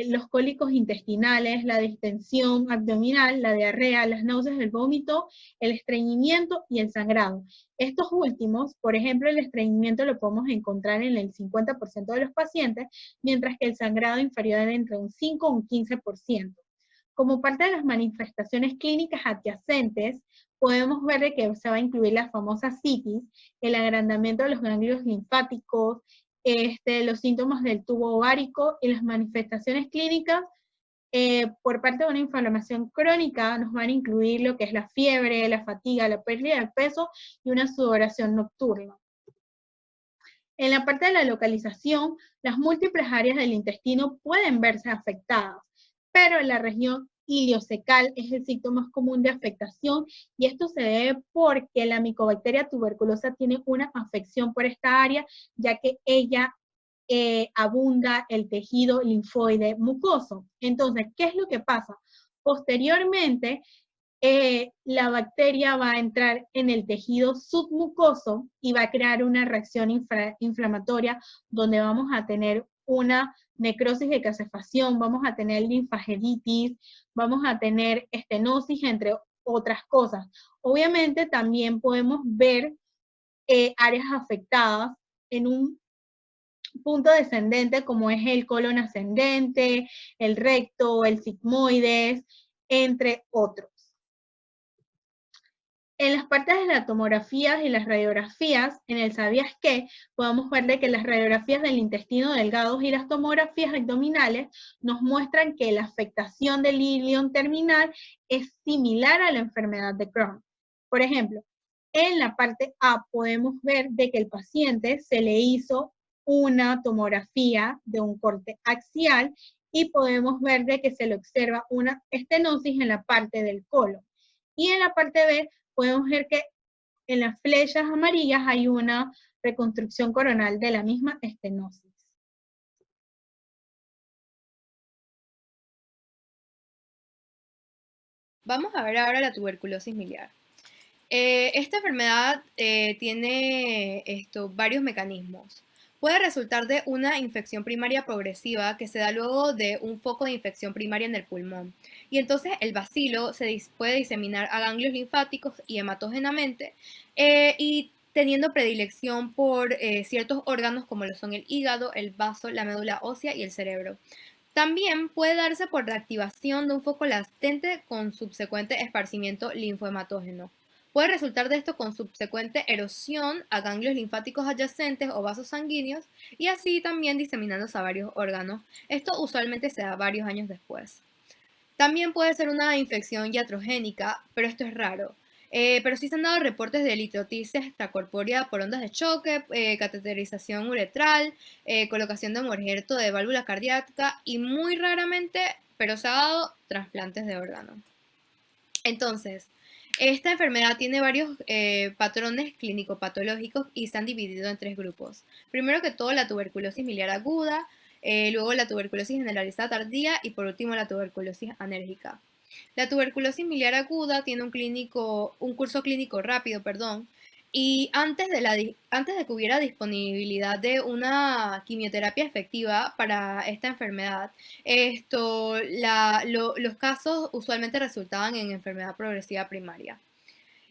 los cólicos intestinales, la distensión abdominal, la diarrea, las náuseas, el vómito, el estreñimiento y el sangrado. Estos últimos, por ejemplo, el estreñimiento lo podemos encontrar en el 50% de los pacientes, mientras que el sangrado inferior de entre un 5 y un 15%. Como parte de las manifestaciones clínicas adyacentes, podemos ver de que se va a incluir la famosa citis, el agrandamiento de los ganglios linfáticos, los síntomas del tubo ovárico y las manifestaciones clínicas por parte de una inflamación crónica nos van a incluir lo que es la fiebre, la fatiga, la pérdida de peso y una sudoración nocturna. En la parte de la localización, las múltiples áreas del intestino pueden verse afectadas, pero en la región iliocecal es el síntoma más común de afectación y esto se debe porque la Mycobacteria tuberculosa tiene una afección por esta área, ya que ella abunda el tejido linfoide mucoso. Entonces, ¿qué es lo que pasa? Posteriormente, la bacteria va a entrar en el tejido submucoso y va a crear una reacción inflamatoria donde vamos a tener una necrosis de calcificación, vamos a tener linfagenitis, vamos a tener estenosis, entre otras cosas. Obviamente también podemos ver áreas afectadas en un punto descendente como es el colon ascendente, el recto, el sigmoides, entre otros. En las partes de las tomografías y las radiografías, en el ¿sabías qué? Podemos ver de que las radiografías del intestino delgado y las tomografías abdominales nos muestran que la afectación del ilion terminal es similar a la enfermedad de Crohn. Por ejemplo, en la parte A podemos ver de que el paciente se le hizo una tomografía de un corte axial y podemos ver de que se le observa una estenosis en la parte del colon. Y en la parte B podemos ver que en las flechas amarillas hay una reconstrucción coronal de la misma estenosis. Vamos a ver ahora la tuberculosis miliar. Esta enfermedad tiene varios mecanismos. Puede resultar de una infección primaria progresiva que se da luego de un foco de infección primaria en el pulmón. Y entonces el bacilo puede diseminar a ganglios linfáticos y hematógenamente y teniendo predilección por ciertos órganos como lo son el hígado, el vaso, la médula ósea y el cerebro. También puede darse por reactivación de un foco latente con subsecuente esparcimiento linfohematógeno. Puede resultar de esto con subsecuente erosión a ganglios linfáticos adyacentes o vasos sanguíneos y así también diseminándose a varios órganos. Esto usualmente se da varios años después. También puede ser una infección iatrogénica, pero esto es raro. Pero sí se han dado reportes de litrotisis extracorpórea por ondas de choque, cateterización uretral, colocación de morgierto de válvula cardíaca y muy raramente, pero se ha dado trasplantes de órganos. Entonces, esta enfermedad tiene varios patrones clínico-patológicos y se han dividido en 3 grupos. Primero que todo, la tuberculosis miliar aguda, luego la tuberculosis generalizada tardía y por último la tuberculosis anérgica. La tuberculosis miliar aguda tiene un curso clínico rápido, y antes de que hubiera disponibilidad de una quimioterapia efectiva para esta enfermedad, los casos usualmente resultaban en enfermedad progresiva primaria.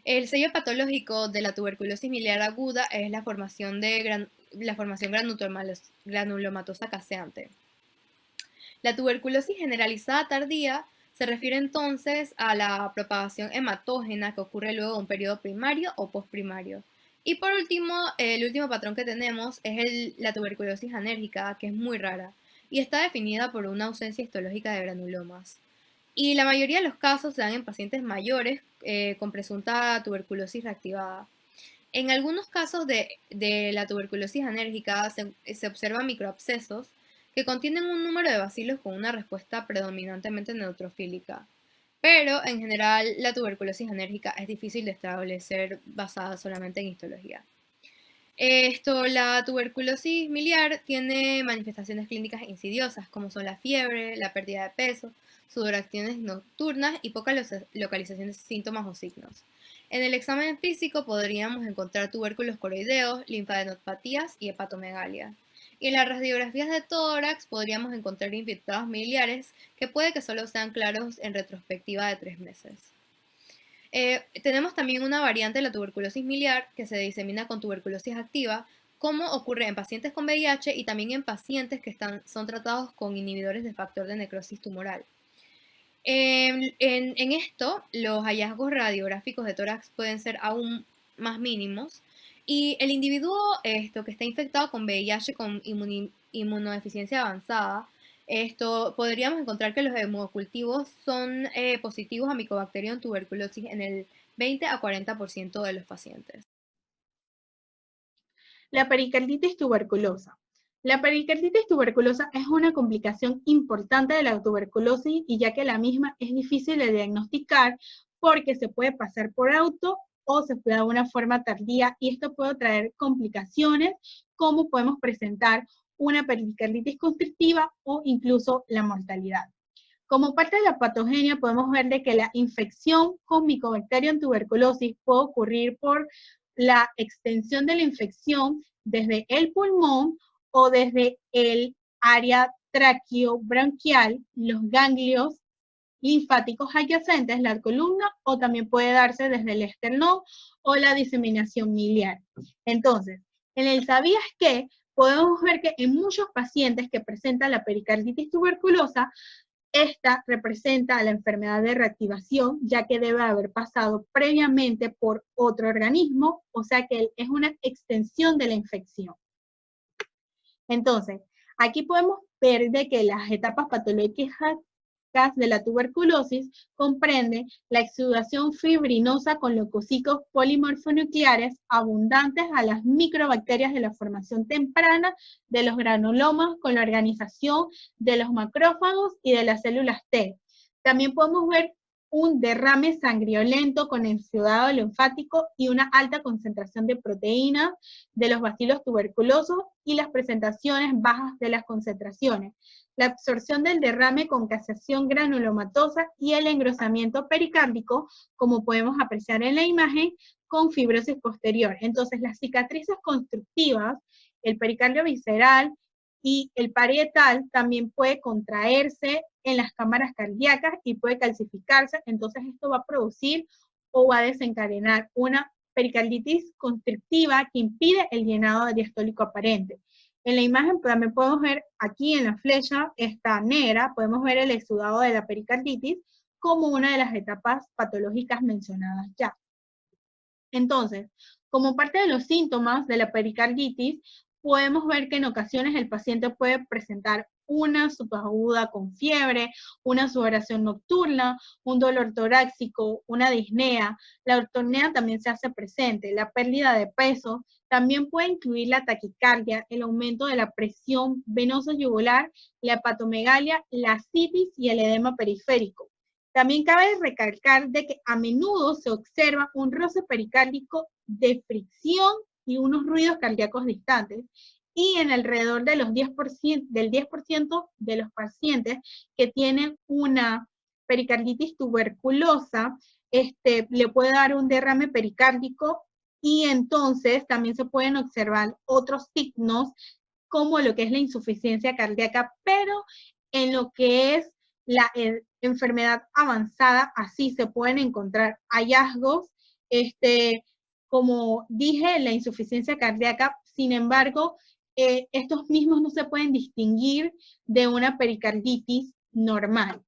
El sello patológico de la tuberculosis miliar aguda es la formación granulomatosa caseante. La tuberculosis generalizada tardía se refiere entonces a la propagación hematógena que ocurre luego de un periodo primario o postprimario. Y por último, el último patrón que tenemos es la tuberculosis anérgica, que es muy rara y está definida por una ausencia histológica de granulomas. Y la mayoría de los casos se dan en pacientes mayores con presunta tuberculosis reactivada. En algunos casos de la tuberculosis anérgica se observan microabscesos que contienen un número de bacilos con una respuesta predominantemente neutrofílica. Pero en general la tuberculosis anérgica es difícil de establecer basada solamente en histología. La tuberculosis miliar tiene manifestaciones clínicas insidiosas, como son la fiebre, la pérdida de peso, sudoraciones nocturnas y poca localización de síntomas o signos. En el examen físico podríamos encontrar tubérculos coroideos, linfadenopatías y hepatomegalia. Y en las radiografías de tórax podríamos encontrar infiltrados miliares que puede que solo sean claros en retrospectiva de 3 meses. Tenemos también una variante de la tuberculosis miliar que se disemina con tuberculosis activa, como ocurre en pacientes con VIH y también en pacientes que son tratados con inhibidores de factor de necrosis tumoral. En esto, los hallazgos radiográficos de tórax pueden ser aún más mínimos y el individuo que está infectado con VIH con inmunodeficiencia avanzada, podríamos encontrar que los hemocultivos son positivos a Mycobacterium tuberculosis en el 20 a 40% de los pacientes. La pericarditis tuberculosa. La pericarditis tuberculosa es una complicación importante de la tuberculosis y ya que la misma es difícil de diagnosticar porque se puede pasar por alto o se puede dar de una forma tardía y esto puede traer complicaciones como podemos presentar una pericarditis constrictiva o incluso la mortalidad. Como parte de la patogenia podemos ver de que la infección con Mycobacterium tuberculosis puede ocurrir por la extensión de la infección desde el pulmón o desde el área traqueobronquial, los ganglios linfáticos adyacentes, la columna, o también puede darse desde el esternón o la diseminación miliar. Entonces, en el ¿sabías qué? Podemos ver que en muchos pacientes que presentan la pericarditis tuberculosa, esta representa la enfermedad de reactivación, ya que debe haber pasado previamente por otro organismo, o sea que es una extensión de la infección. Entonces, aquí podemos ver de que las etapas patológicas de la tuberculosis comprenden la exudación fibrinosa con leucocitos polimorfonucleares abundantes a las microbacterias de la formación temprana de los granulomas con la organización de los macrófagos y de las células T. También podemos ver un derrame sangriolento con exudado linfático y una alta concentración de proteínas de los bacilos tuberculosos y las presentaciones bajas de las concentraciones, la absorción del derrame con caseación granulomatosa y el engrosamiento pericárdico, como podemos apreciar en la imagen, con fibrosis posterior. Entonces, las cicatrices constructivas, el pericardio visceral y el parietal también puede contraerse en las cámaras cardíacas y puede calcificarse, entonces esto va a producir o va a desencadenar una pericarditis constrictiva que impide el llenado diastólico aparente. En la imagen también podemos ver aquí en la flecha, esta negra, podemos ver el exudado de la pericarditis como una de las etapas patológicas mencionadas ya. Entonces, como parte de los síntomas de la pericarditis, podemos ver que en ocasiones el paciente puede presentar una subaguda con fiebre, una sudoración nocturna, un dolor torácico, una disnea. La ortorrea también se hace presente, la pérdida de peso, también puede incluir la taquicardia, el aumento de la presión venosa yugular, la hepatomegalia, la ascitis y el edema periférico. También cabe recalcar de que a menudo se observa un roce pericárdico de fricción y unos ruidos cardíacos distantes, y en alrededor de los 10%, del 10% de los pacientes que tienen una pericarditis tuberculosa, le puede dar un derrame pericárdico, y entonces también se pueden observar otros signos como lo que es la insuficiencia cardíaca, pero en lo que es la enfermedad avanzada, así se pueden encontrar hallazgos, como dije, la insuficiencia cardíaca. Sin embargo, estos mismos no se pueden distinguir de una pericarditis normal.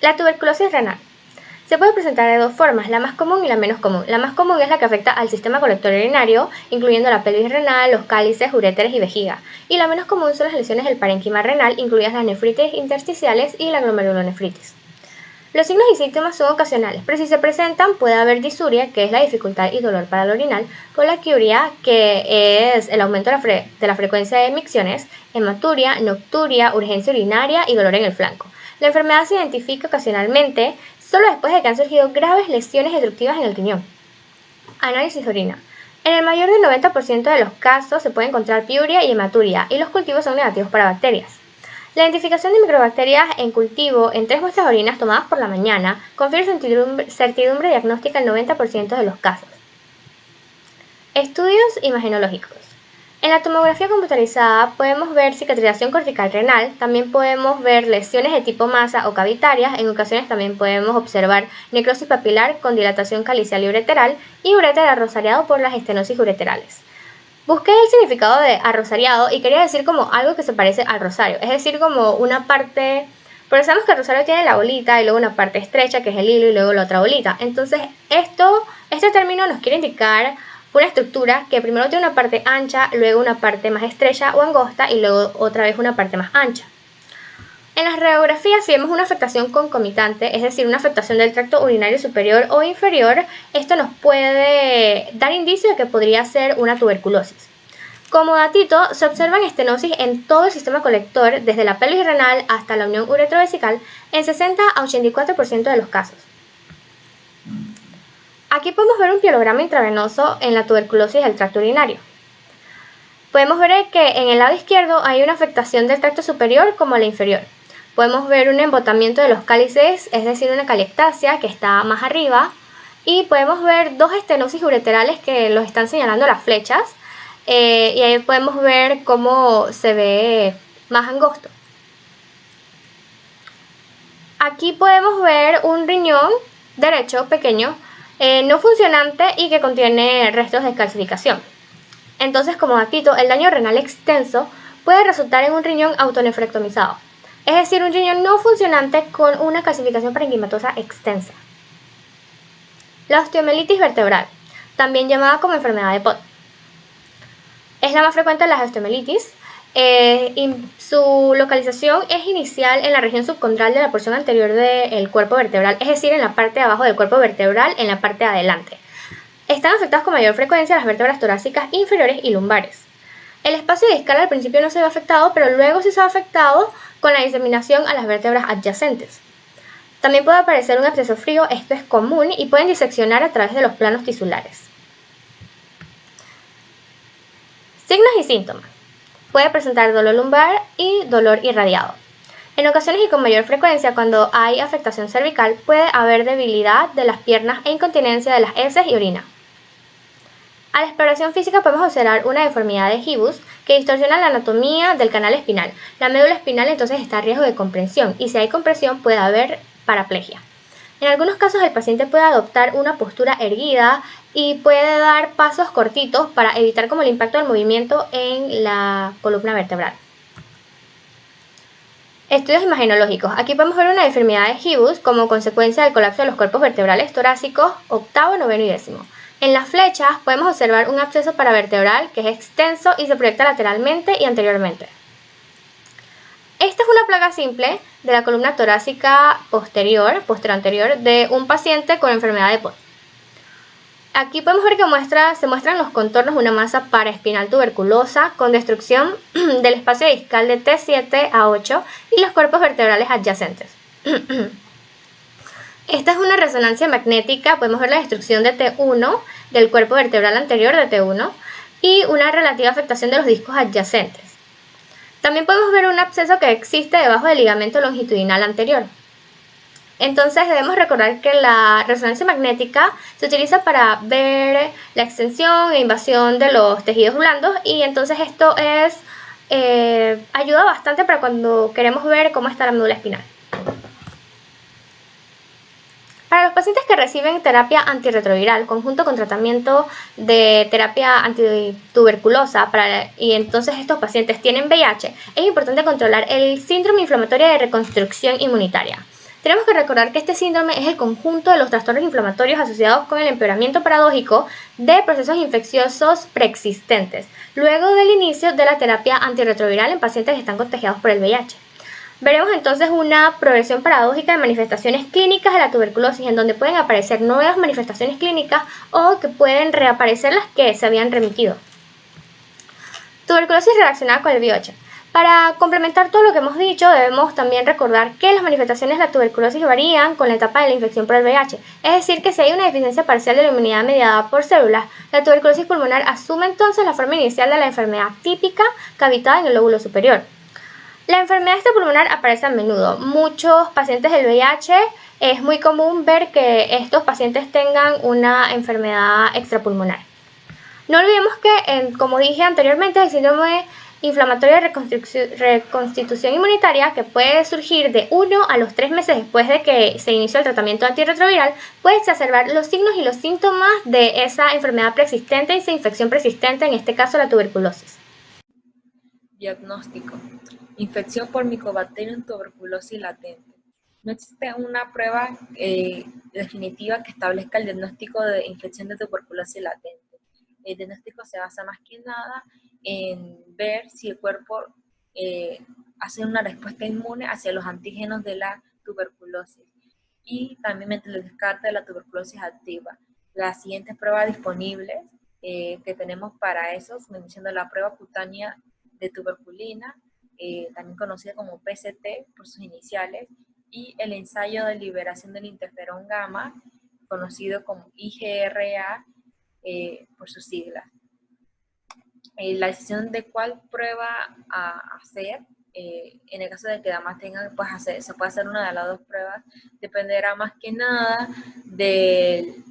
La tuberculosis renal. Se puede presentar de dos formas, la más común y la menos común. La más común es la que afecta al sistema colector urinario, incluyendo la pelvis renal, los cálices, uréteres y vejiga. Y la menos común son las lesiones del parénquima renal, incluidas las nefritis intersticiales y la glomerulonefritis. Los signos y síntomas son ocasionales, pero si se presentan puede haber disuria, que es la dificultad y dolor para el orinar, colaquiuria, que es el aumento de la frecuencia de micciones, hematuria, nocturia, urgencia urinaria y dolor en el flanco. La enfermedad se identifica ocasionalmente solo después de que han surgido graves lesiones destructivas en el riñón. Análisis de orina. En el mayor del 90% de los casos se puede encontrar piuria y hematuria, y los cultivos son negativos para bacterias. La identificación de microbacterias en cultivo en 3 muestras de orinas tomadas por la mañana confiere certidumbre diagnóstica en 90% de los casos. Estudios imagenológicos. En la tomografía computarizada podemos ver cicatrización cortical renal, también podemos ver lesiones de tipo masa o cavitarias, en ocasiones también podemos observar necrosis papilar con dilatación calicial y ureteral y uréter arrosariado por las estenosis ureterales. Busqué el significado de arrosariado y quería decir como algo que se parece al rosario, es decir, como una parte, porque sabemos que el rosario tiene la bolita y luego una parte estrecha que es el hilo y luego la otra bolita. Entonces este término nos quiere indicar una estructura que primero tiene una parte ancha, luego una parte más estrecha o angosta y luego otra vez una parte más ancha. En las radiografías, si vemos una afectación concomitante, es decir, una afectación del tracto urinario superior o inferior, esto nos puede dar indicio de que podría ser una tuberculosis. Como datito, se observan estenosis en todo el sistema colector, desde la pelvis renal hasta la unión uretrovesical, en 60 a 84% de los casos. Aquí podemos ver un pielograma intravenoso en la tuberculosis del tracto urinario. Podemos ver que en el lado izquierdo hay una afectación del tracto superior como el inferior. Podemos ver un embotamiento de los cálices, es decir, una calectasia que está más arriba. Y podemos ver 2 estenosis ureterales que los están señalando las flechas. Y ahí podemos ver cómo se ve más angosto. Aquí podemos ver un riñón derecho pequeño, no funcionante y que contiene restos de calcificación. Entonces, como datito, el daño renal extenso puede resultar en un riñón autonefrectomizado, es decir, un riñón no funcionante con una calcificación parenquimatosa extensa. La osteomielitis vertebral, también llamada como enfermedad de Pott, es la más frecuente de las osteomielitis. Y su localización es inicial en la región subcondral de la porción anterior del cuerpo vertebral, es decir, en la parte de abajo del cuerpo vertebral, en la parte de adelante. Están afectadas con mayor frecuencia las vértebras torácicas inferiores y lumbares. El espacio discal al principio no se ve afectado, pero luego sí se ve afectado con la diseminación a las vértebras adyacentes. También puede aparecer un absceso frío, esto es común, y pueden diseccionar a través de los planos tisulares. Signos y síntomas. Puede presentar dolor lumbar y dolor irradiado. En ocasiones y con mayor frecuencia, cuando hay afectación cervical, puede haber debilidad de las piernas e incontinencia de las heces y orina. A la exploración física podemos observar una deformidad de gibus que distorsiona la anatomía del canal espinal. La médula espinal entonces está a riesgo de compresión y si hay compresión puede haber paraplegia. En algunos casos el paciente puede adoptar una postura erguida y puede dar pasos cortitos para evitar como el impacto del movimiento en la columna vertebral. Estudios imagenológicos. Aquí podemos ver una deformidad de gibus como consecuencia del colapso de los cuerpos vertebrales torácicos octavo, noveno y décimo. En las flechas podemos observar un absceso paravertebral que es extenso y se proyecta lateralmente y anteriormente. Esta es una placa simple de la columna torácica posterior-anterior de un paciente con enfermedad de Pott. Aquí podemos ver que se muestran los contornos de una masa paraespinal tuberculosa con destrucción del espacio discal de T7 a 8 y los cuerpos vertebrales adyacentes. Esta es una resonancia magnética, podemos ver la destrucción de T1 del cuerpo vertebral anterior de T1 y una relativa afectación de los discos adyacentes. También podemos ver un absceso que existe debajo del ligamento longitudinal anterior. Entonces debemos recordar que la resonancia magnética se utiliza para ver la extensión e invasión de los tejidos blandos y entonces esto ayuda bastante para cuando queremos ver cómo está la médula espinal. Para los pacientes que reciben terapia antirretroviral, conjunto con tratamiento de terapia antituberculosa, y entonces estos pacientes tienen VIH, es importante controlar el síndrome inflamatorio de reconstrucción inmunitaria. Tenemos que recordar que este síndrome es el conjunto de los trastornos inflamatorios asociados con el empeoramiento paradójico de procesos infecciosos preexistentes, luego del inicio de la terapia antirretroviral en pacientes que están contagiados por el VIH. Veremos entonces una progresión paradójica de manifestaciones clínicas de la tuberculosis, en donde pueden aparecer nuevas manifestaciones clínicas o que pueden reaparecer las que se habían remitido. Tuberculosis relacionada con el VIH. Para complementar todo lo que hemos dicho, debemos también recordar que las manifestaciones de la tuberculosis varían con la etapa de la infección por el VIH. Es decir, que si hay una deficiencia parcial de la inmunidad mediada por células, la tuberculosis pulmonar asume entonces la forma inicial de la enfermedad típica cavitada en el lóbulo superior. La enfermedad extrapulmonar aparece a menudo. Muchos pacientes del VIH es muy común ver que estos pacientes tengan una enfermedad extrapulmonar. No olvidemos que, como dije anteriormente, el síndrome inflamatorio de reconstitución inmunitaria, que puede surgir de 1 a los 3 meses después de que se inició el tratamiento antirretroviral, puede exacerbar los signos y los síntomas de esa enfermedad preexistente y esa infección persistente, en este caso la tuberculosis. Diagnóstico. Infección por Mycobacterium tuberculosis latente. No existe una prueba definitiva que establezca el diagnóstico de infección de tuberculosis latente. El diagnóstico se basa más que nada en ver si el cuerpo hace una respuesta inmune hacia los antígenos de la tuberculosis y también mediante el descarte de la tuberculosis activa. Las siguientes pruebas disponibles que tenemos para eso, mencionando la prueba cutánea de tuberculina, también conocida como PCT por sus iniciales, y el ensayo de liberación del interferón gamma, conocido como IGRA por sus siglas. La decisión de cuál prueba a hacer, en el caso de que además tengan, pues se puede hacer una de las dos pruebas, dependerá más que nada del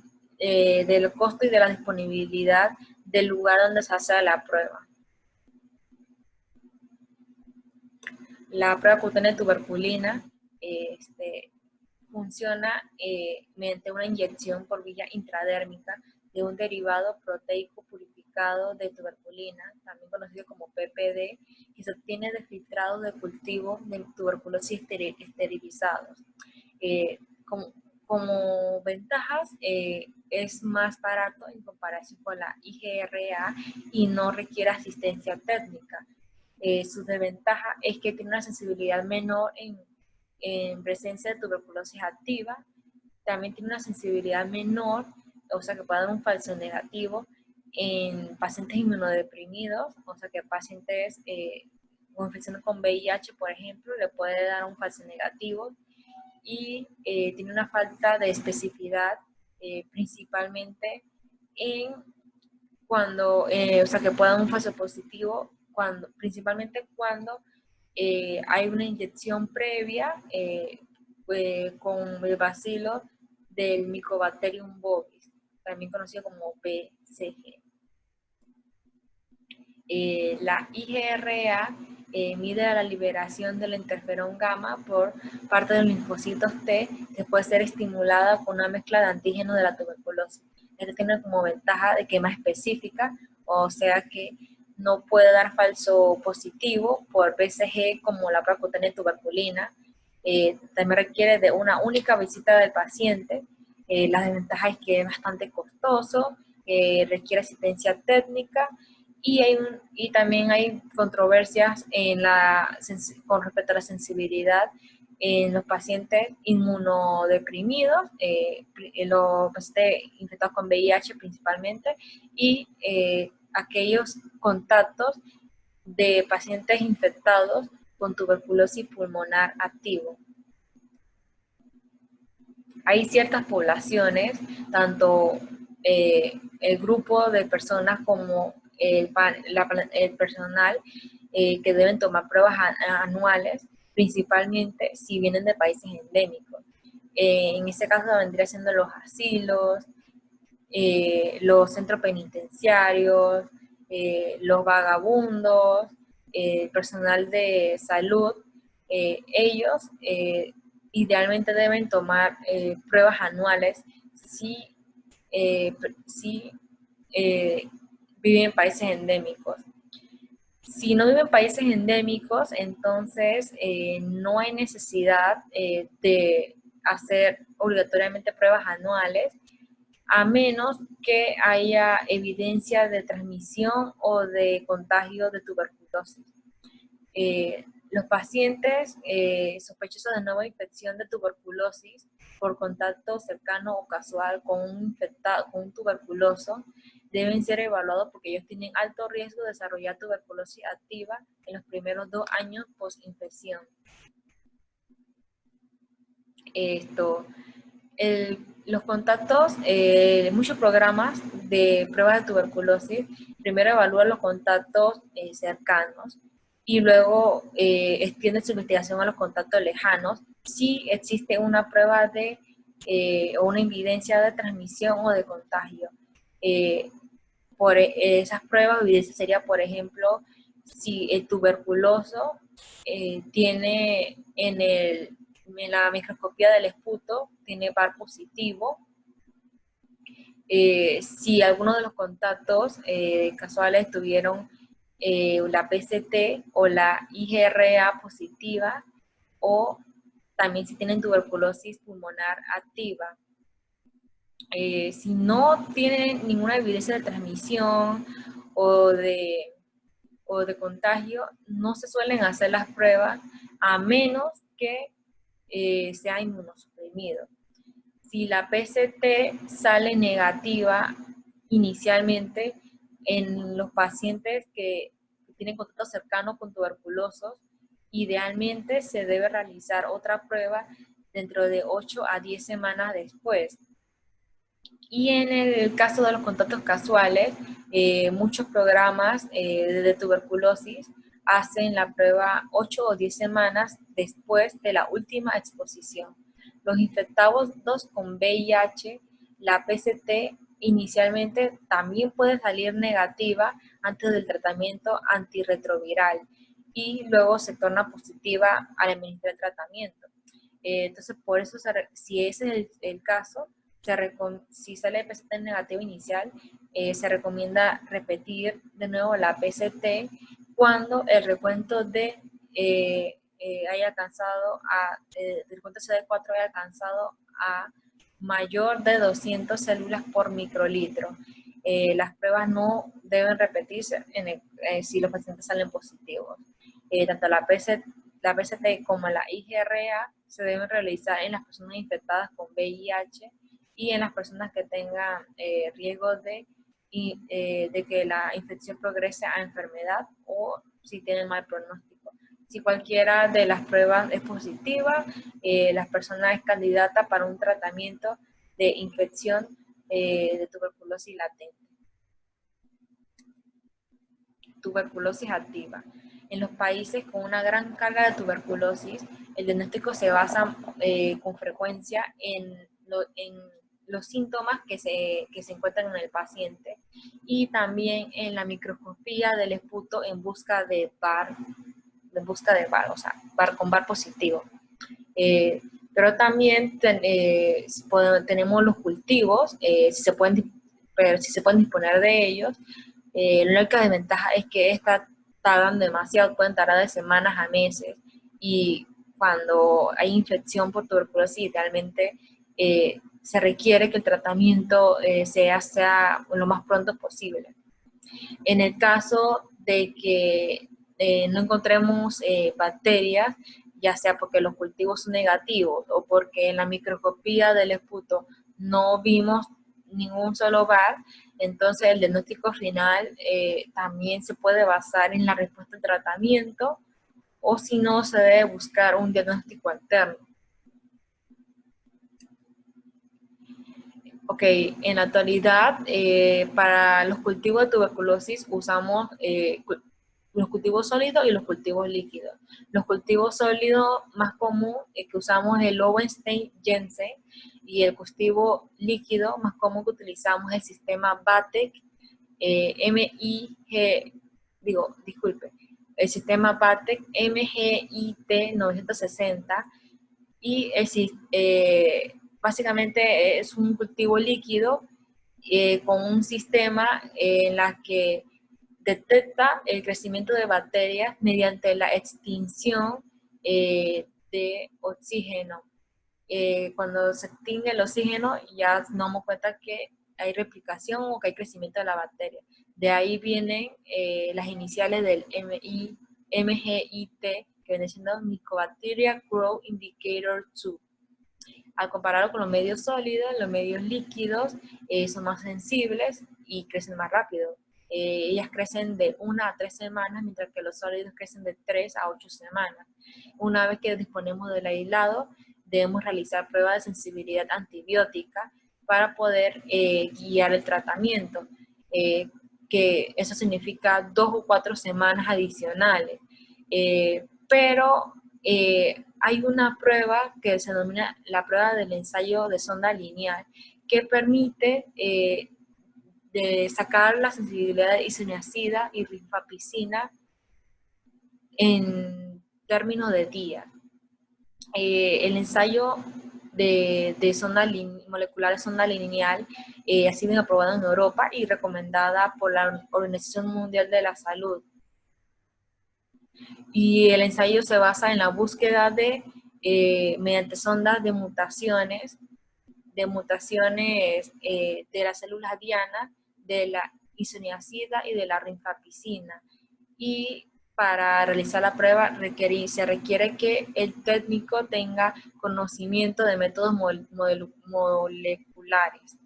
costo y de la disponibilidad del lugar donde se hace la prueba. La prueba cutánea de tuberculina funciona mediante una inyección por vía intradérmica de un derivado proteico purificado de tuberculina, también conocido como PPD, que se obtiene de filtrados de cultivo de tuberculosis esterilizados. Como ventajas, es más barato en comparación con la IGRA y no requiere asistencia técnica. Su desventaja es que tiene una sensibilidad menor en presencia de tuberculosis activa, también tiene una sensibilidad menor, o sea que puede dar un falso negativo en pacientes inmunodeprimidos, o sea que pacientes con infección con VIH, por ejemplo, le puede dar un falso negativo, y tiene una falta de especificidad principalmente en cuando, o sea que puede dar un falso positivo, principalmente cuando hay una inyección previa con el bacilo del Mycobacterium bovis, también conocido como BCG. La IGRA mide la liberación del interferón gamma por parte de los linfocitos T, que puede ser estimulada con una mezcla de antígenos de la tuberculosis. Esto tiene como ventaja de que es más específica, o sea que no puede dar falso positivo por BCG como la prueba cutánea de tuberculina. También requiere de una única visita del paciente. La desventaja es que es bastante costoso, requiere asistencia técnica, y también hay controversias con respecto a la sensibilidad en los pacientes inmunodeprimidos, los pacientes infectados con VIH principalmente, y aquellos contactos de pacientes infectados con tuberculosis pulmonar activo. Hay ciertas poblaciones, tanto el grupo de personas como el personal que deben tomar pruebas anuales, principalmente si vienen de países endémicos. En este caso vendría siendo los asilos, los centros penitenciarios, los vagabundos, el personal de salud. Ellos idealmente deben tomar pruebas anuales si viven en países endémicos. Si no viven en países endémicos, entonces no hay necesidad de hacer obligatoriamente pruebas anuales, a menos que haya evidencia de transmisión o de contagio de tuberculosis. Los pacientes sospechosos de nueva infección de tuberculosis por contacto cercano o casual con un infectado, con un tuberculoso, deben ser evaluados porque ellos tienen alto riesgo de desarrollar tuberculosis activa en los primeros 2 años post-infección. Los contactos, muchos programas de pruebas de tuberculosis, primero evalúan los contactos cercanos y luego extienden su investigación a los contactos lejanos si existe una prueba o una evidencia de transmisión o de contagio. Por esas pruebas, evidencia sería, por ejemplo, si el tuberculoso tiene en la microscopía del esputo, tiene VAR positivo. Si alguno de los contactos casuales tuvieron la PCT o la IgRA positiva, o también si tienen tuberculosis pulmonar activa. Si no tienen ninguna evidencia de transmisión o de contagio, no se suelen hacer las pruebas a menos que sea inmunosuprimido. Si la PCT sale negativa inicialmente en los pacientes que tienen contacto cercano con tuberculosos, idealmente se debe realizar otra prueba dentro de 8 a 10 semanas después. Y en el caso de los contactos casuales, muchos programas de tuberculosis hacen la prueba 8 o 10 semanas después de la última exposición. Los infectados con VIH, la PCT inicialmente también puede salir negativa antes del tratamiento antirretroviral y luego se torna positiva al administrar el tratamiento. Entonces, por eso, si ese es el caso, si sale PCT negativo inicial, se recomienda repetir de nuevo la PCT cuando el recuento haya alcanzado el recuento CD4 haya alcanzado a mayor de 200 células por microlitro. Las pruebas no deben repetirse si los pacientes salen positivos. Tanto la PCT como la IgRA se deben realizar en las personas infectadas con VIH y en las personas que tengan riesgo de que la infección progrese a enfermedad o si tienen mal pronóstico. Si cualquiera de las pruebas es positiva, la persona es candidata para un tratamiento de infección de tuberculosis latente. Tuberculosis activa. En los países con una gran carga de tuberculosis, el diagnóstico se basa con frecuencia en los síntomas que se encuentran en el paciente y también en la microscopía del esputo en busca de VAR, o sea, con VAR positivo. Pero también tenemos los cultivos, si se pueden disponer de ellos. La única desventaja es que tardan demasiado, pueden tardar de semanas a meses, y cuando hay infección por tuberculosis, realmente se requiere que el tratamiento sea lo más pronto posible. En el caso de que no encontremos bacterias, ya sea porque los cultivos son negativos o porque en la microscopía del esputo no vimos ningún solo VAR, entonces el diagnóstico final también se puede basar en la respuesta al tratamiento, o si no, se debe buscar un diagnóstico alterno. Ok, en la actualidad, para los cultivos de tuberculosis usamos los cultivos sólidos y los cultivos líquidos. Los cultivos sólidos más común que usamos es el Lowenstein-Jensen, y el cultivo líquido más común que utilizamos es el sistema BATEC, el sistema BATEC MGIT 960, y básicamente es un cultivo líquido con un sistema en la que detecta el crecimiento de bacterias mediante la extinción de oxígeno. Cuando se extingue el oxígeno, ya nos damos cuenta que hay replicación o que hay crecimiento de la bacteria. De ahí vienen las iniciales del MGIT, que viene siendo Mycobacteria Growth Indicator 2. Al compararlo con los medios sólidos, los medios líquidos son más sensibles y crecen más rápido. Ellas crecen de 1 a 3 semanas, mientras que los sólidos crecen de 3 a 8 semanas. Una vez que disponemos del aislado, debemos realizar pruebas de sensibilidad antibiótica para poder guiar el tratamiento, que eso significa 2 o 4 semanas adicionales. Pero hay una prueba que se denomina la prueba del ensayo de sonda lineal, que permite de sacar la sensibilidad de isoniazida y rifampicina en términos de días. El ensayo de sonda molecular de sonda lineal ha sido aprobado en Europa y recomendada por la Organización Mundial de la Salud. Y el ensayo se basa en la búsqueda de, mediante sondas de mutaciones de las células dianas, de la isoniazida y de la rifampicina. Y para realizar la prueba se requiere que el técnico tenga conocimiento de métodos moleculares.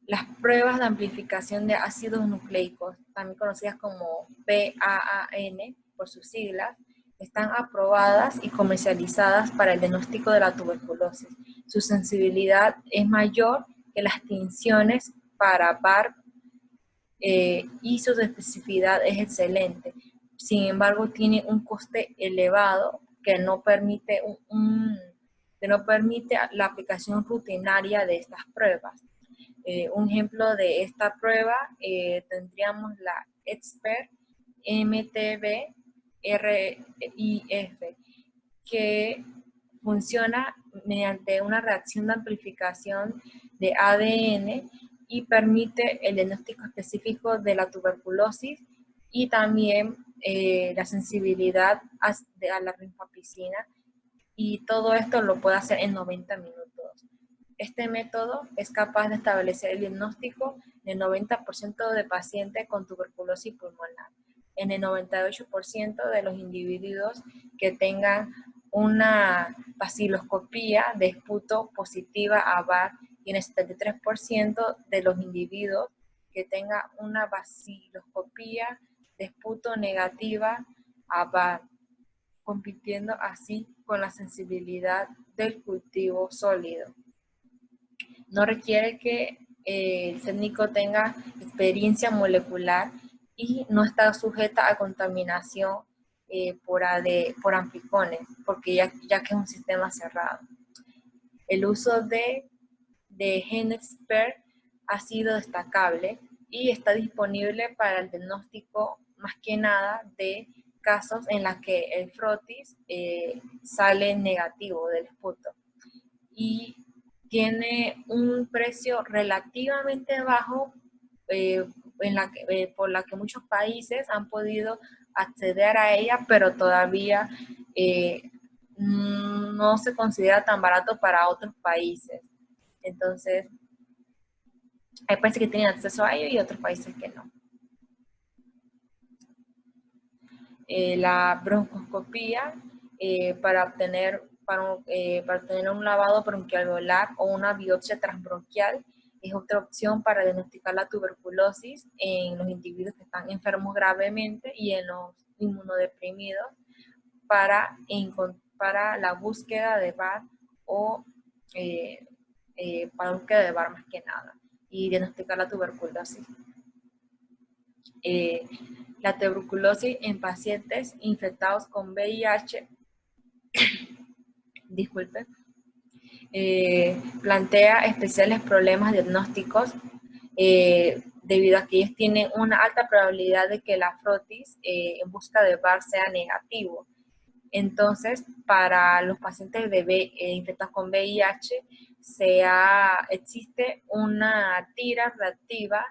Las pruebas de amplificación de ácidos nucleicos, también conocidas como PAAN por sus siglas, están aprobadas y comercializadas para el diagnóstico de la tuberculosis. Su sensibilidad es mayor que las tinciones para VAR y su especificidad es excelente. Sin embargo, tiene un coste elevado que no permite, la aplicación rutinaria de estas pruebas. Un ejemplo de esta prueba tendríamos la EXPERT MTB RIF, que funciona mediante una reacción de amplificación de ADN y permite el diagnóstico específico de la tuberculosis y también la sensibilidad a la rifampicina, y todo esto lo puede hacer en 90 minutos. Este método es capaz de establecer el diagnóstico del 90% de pacientes con tuberculosis pulmonar, en el 98% de los individuos que tengan una baciloscopía de esputo positiva a VAR y en el 73% de los individuos que tengan una baciloscopía de esputo negativa a VAR, compitiendo así con la sensibilidad del cultivo sólido. No requiere que el técnico tenga experiencia molecular y no está sujeta a contaminación por amplicones, porque ya que es un sistema cerrado. El uso de GenExpert ha sido destacable y está disponible para el diagnóstico más que nada de casos en los que el frotis sale negativo del esputo, y tiene un precio relativamente bajo por la que muchos países han podido acceder a ella, pero todavía no se considera tan barato para otros países. Entonces, hay países que tienen acceso a ello y otros países que no. La broncoscopía para obtener un lavado bronquialveolar o una biopsia transbronquial es otra opción para diagnosticar la tuberculosis en los individuos que están enfermos gravemente y en los inmunodeprimidos para la búsqueda de VAR o para la búsqueda de VAR más que nada y diagnosticar la tuberculosis. La tuberculosis en pacientes infectados con VIH plantea especiales problemas diagnósticos debido a que ellos tienen una alta probabilidad de que la frotis en busca de VAR sea negativo. Entonces, para los pacientes infectados con VIH, existe una tira reactiva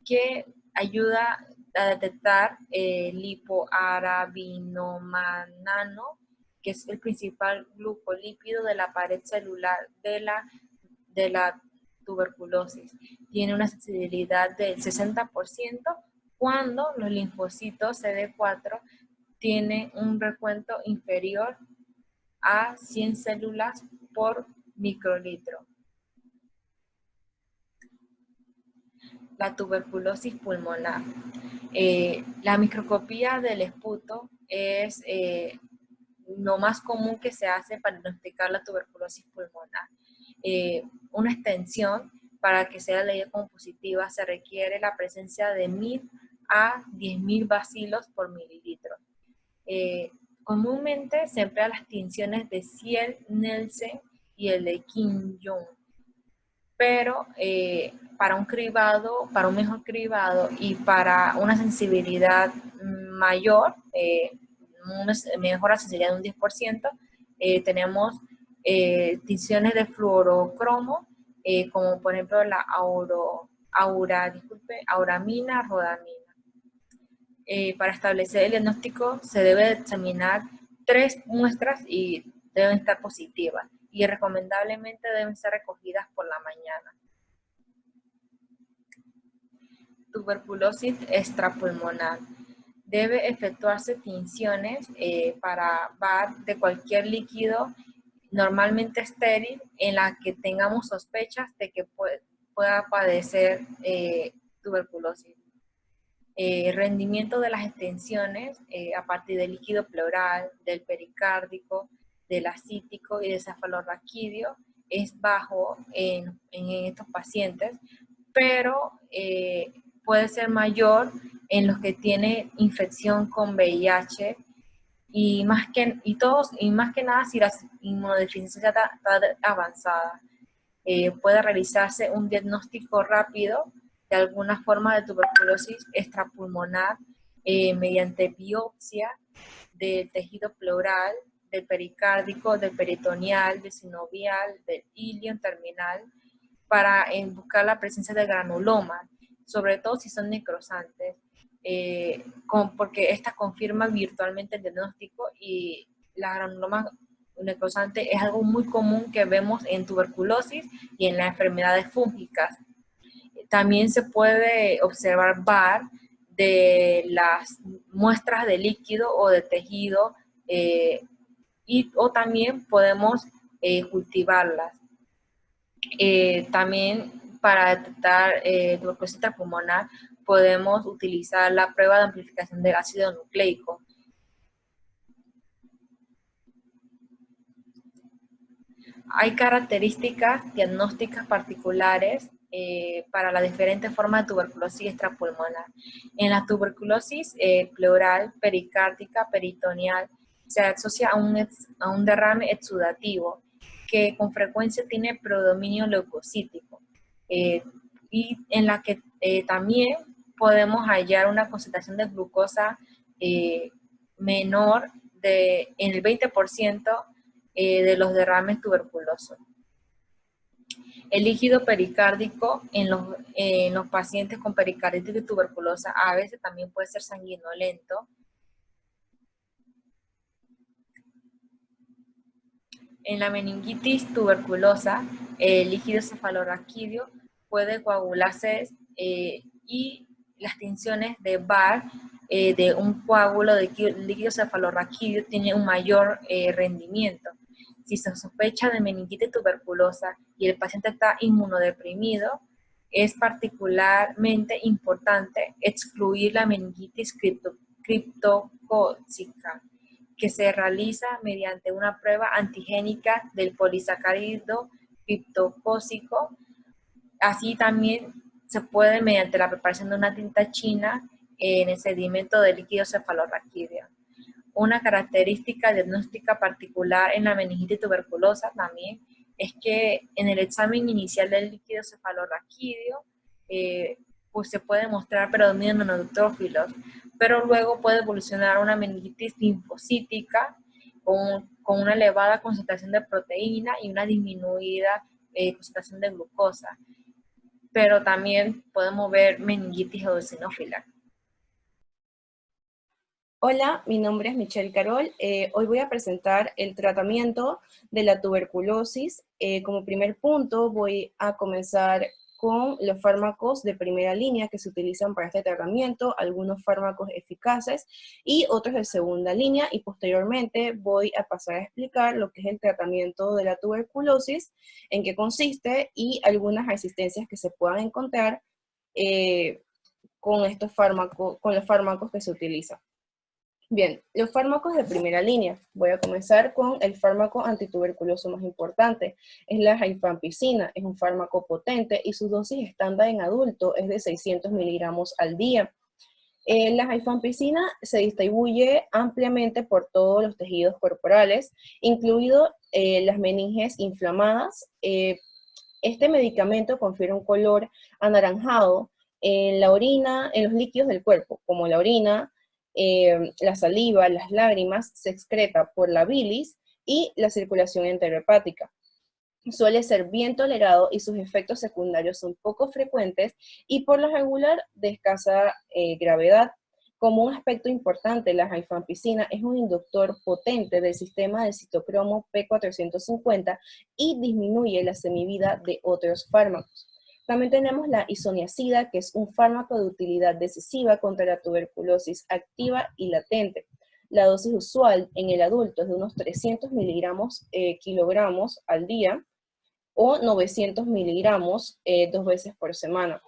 que ayuda a detectar lipoarabinomanano, que es el principal glucolípido de la pared celular de la tuberculosis. Tiene una sensibilidad del 60% cuando los linfocitos CD4 tienen un recuento inferior a 100 células por microlitro. La tuberculosis pulmonar. La microscopía del esputo es lo más común que se hace para diagnosticar la tuberculosis pulmonar. Una extensión para que sea leída como positiva se requiere la presencia de 1000 a 10.000 bacilos por mililitro. Comúnmente se emplean las tinciones de Ciel-Nielsen y el de Kim-Jung, pero para un mejor cribado y para una sensibilidad mayor, una mejor sensibilidad de un 10%, tenemos tinciones de fluorocromo, como por ejemplo la auramina, rodamina. Para establecer el diagnóstico se debe examinar 3 muestras y deben estar positivas y recomendablemente deben ser recogidas por la mañana. Tuberculosis extrapulmonar. Debe efectuarse tinciones para VAR de cualquier líquido normalmente estéril en la que tengamos sospechas de que pueda padecer tuberculosis. Rendimiento de las extensiones a partir del líquido pleural, del pericárdico, del ascítico y del cefalorraquídeo es bajo en estos pacientes, pero puede ser mayor en los que tienen infección con VIH y más que nada si la inmunodeficiencia está avanzada. Puede realizarse un diagnóstico rápido de alguna forma de tuberculosis extrapulmonar mediante biopsia del tejido pleural, del pericárdico, del peritoneal, del sinovial, del ilion terminal, para buscar la presencia de granulomas, sobre todo si son necrosantes, porque esta confirma virtualmente el diagnóstico y la granuloma necrosante es algo muy común que vemos en tuberculosis y en las enfermedades fúngicas. También se puede observar VAR de las muestras de líquido o de tejido o también podemos cultivarlas. También para detectar tuberculosis extrapulmonar podemos utilizar la prueba de amplificación del ácido nucleico. Hay características diagnósticas particulares para las diferentes formas de tuberculosis extrapulmonar. En la tuberculosis pleural, pericárdica, peritoneal, se asocia a un derrame exudativo que con frecuencia tiene predominio leucocítico y en la que también podemos hallar una concentración de glucosa menor en el 20% de los derrames tuberculosos. El líquido pericárdico en los pacientes con pericarditis y tuberculosa a veces también puede ser sanguinolento. En la meningitis tuberculosa, el líquido cefalorraquídeo puede coagularse y las tinciones de VAR de un coágulo de líquido cefalorraquídeo tiene un mayor rendimiento. Si se sospecha de meningitis tuberculosa y el paciente está inmunodeprimido, es particularmente importante excluir la meningitis criptocócica, que se realiza mediante una prueba antigénica del polisacárido criptocócico. Así también se puede mediante la preparación de una tinta china en el sedimento del líquido cefalorraquídeo. Una característica diagnóstica particular en la meningitis tuberculosa también es que en el examen inicial del líquido cefalorraquídeo pues se puede mostrar predominio de neutrófilos, pero luego puede evolucionar a una meningitis linfocítica con una elevada concentración de proteína y una disminuida concentración de glucosa. Pero también podemos ver meningitis eosinófila. Hola, mi nombre es Michelle Carol. Hoy voy a presentar el tratamiento de la tuberculosis. Como primer punto voy a comenzar con los fármacos de primera línea que se utilizan para este tratamiento, algunos fármacos eficaces y otros de segunda línea, y posteriormente voy a pasar a explicar lo que es el tratamiento de la tuberculosis, en qué consiste y algunas resistencias que se puedan encontrar con los fármacos que se utilizan. Bien, los fármacos de primera línea. Voy a comenzar con el fármaco antituberculoso más importante. Es la rifampicina. Es un fármaco potente y su dosis estándar en adulto es de 600 miligramos al día. La rifampicina se distribuye ampliamente por todos los tejidos corporales, incluido las meninges inflamadas. Este medicamento confiere un color anaranjado en la orina, en los líquidos del cuerpo, como la orina, la saliva, las lágrimas, se excreta por la bilis y la circulación enterohepática. Suele ser bien tolerado y sus efectos secundarios son poco frecuentes y por lo regular de escasa gravedad. Como un aspecto importante, la rifampicina es un inductor potente del sistema del citocromo P450 y disminuye la semivida de otros fármacos. También tenemos la isoniazida, que es un fármaco de utilidad decisiva contra la tuberculosis activa y latente. La dosis usual en el adulto es de unos 300 kilogramos al día o 900 miligramos 2 veces por semana.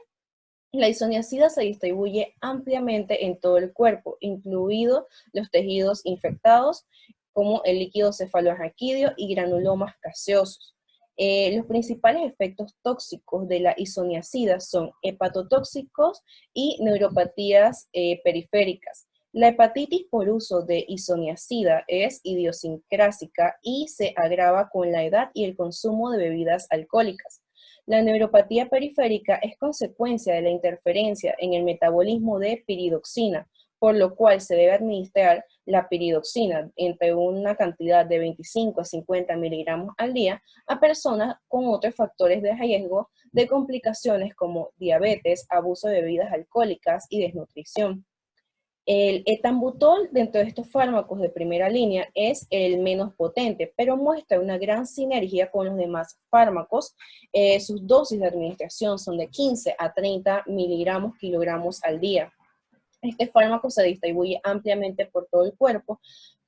La isoniazida se distribuye ampliamente en todo el cuerpo, incluidos los tejidos infectados, como el líquido cefalorraquídeo y granulomas gaseosos. Los principales efectos tóxicos de la isoniazida son hepatotóxicos y neuropatías periféricas. La hepatitis por uso de isoniazida es idiosincrásica y se agrava con la edad y el consumo de bebidas alcohólicas. La neuropatía periférica es consecuencia de la interferencia en el metabolismo de piridoxina, por lo cual se debe administrar la piridoxina entre una cantidad de 25 a 50 miligramos al día a personas con otros factores de riesgo de complicaciones como diabetes, abuso de bebidas alcohólicas y desnutrición. El etambutol dentro de estos fármacos de primera línea es el menos potente, pero muestra una gran sinergia con los demás fármacos. Sus dosis de administración son de 15 a 30 miligramos kilogramos al día. Este fármaco se distribuye ampliamente por todo el cuerpo,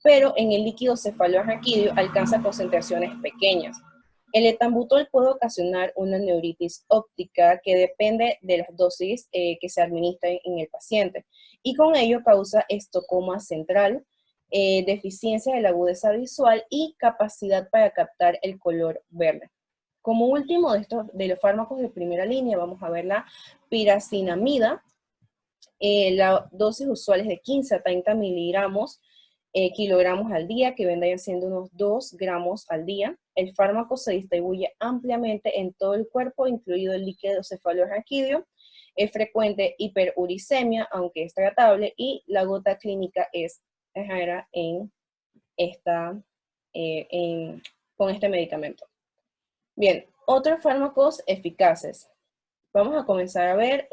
pero en el líquido cefalorraquídeo alcanza concentraciones pequeñas. El etambutol puede ocasionar una neuritis óptica que depende de las dosis que se administran en el paciente, y con ello causa estocoma central, deficiencia de la agudeza visual y capacidad para captar el color verde. Como último de los fármacos de primera línea, vamos a ver la piracinamida. La dosis usual es de 15 a 30 miligramos kilogramos al día, que vendrían siendo unos 2 gramos al día. El fármaco se distribuye ampliamente en todo el cuerpo, incluido el líquido cefalorraquídeo. Es frecuente hiperuricemia, aunque es tratable, y la gota clínica es rara con este medicamento. Bien, otros fármacos eficaces. Vamos a comenzar a ver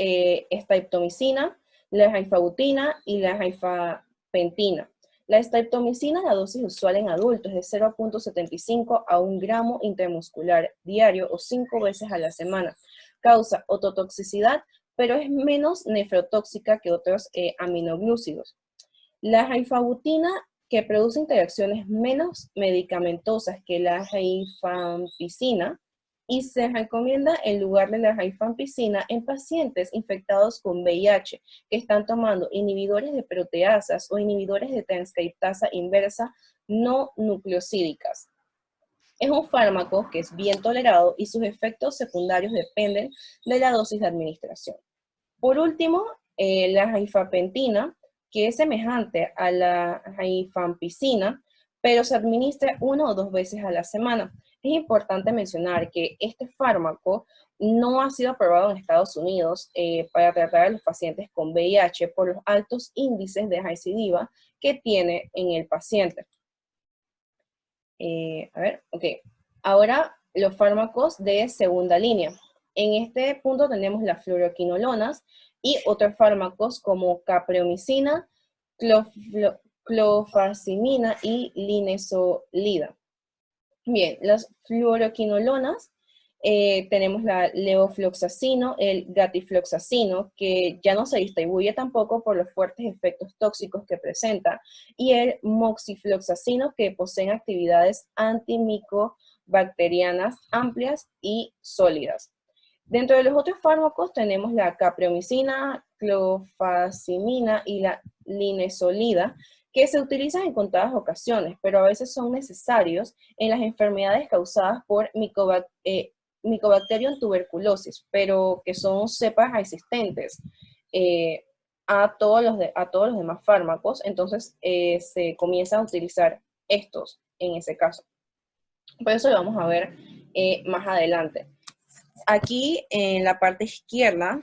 streptomicina, la rifabutina y la rifapentina. La streptomicina, la dosis usual en adultos es de 0.75 a 1 gramo intramuscular diario o 5 veces a la semana. Causa ototoxicidad, pero es menos nefrotóxica que otros aminoglúcidos. La rifabutina, que produce interacciones menos medicamentosas que la rifampicina, y se recomienda en lugar de la rifampicina en pacientes infectados con VIH que están tomando inhibidores de proteasas o inhibidores de transcriptasa inversa no nucleosídicas. Es un fármaco que es bien tolerado y sus efectos secundarios dependen de la dosis de administración. Por último, la rifapentina, que es semejante a la rifampicina, pero se administra 1 o 2 veces a la semana. Es importante mencionar que este fármaco no ha sido aprobado en Estados Unidos para tratar a los pacientes con VIH por los altos índices de recidiva que tiene en el paciente. Ahora los fármacos de segunda línea. En este punto tenemos las fluoroquinolonas y otros fármacos como capreomicina, clofarcimina y linezolida. Bien, las fluoroquinolonas Tenemos la levofloxacino, el gatifloxacino, que ya no se distribuye tampoco por los fuertes efectos tóxicos que presenta, y el moxifloxacino, que poseen actividades antimicobacterianas amplias y sólidas. Dentro de los otros fármacos tenemos la capreomicina, clofazimina y la linezolida, que se utilizan en contadas ocasiones, pero a veces son necesarios en las enfermedades causadas por Mycobacterium tuberculosis, pero que son cepas resistentes a todos los demás fármacos. Entonces se comienza a utilizar estos en ese caso. Por eso lo vamos a ver más adelante. Aquí en la parte izquierda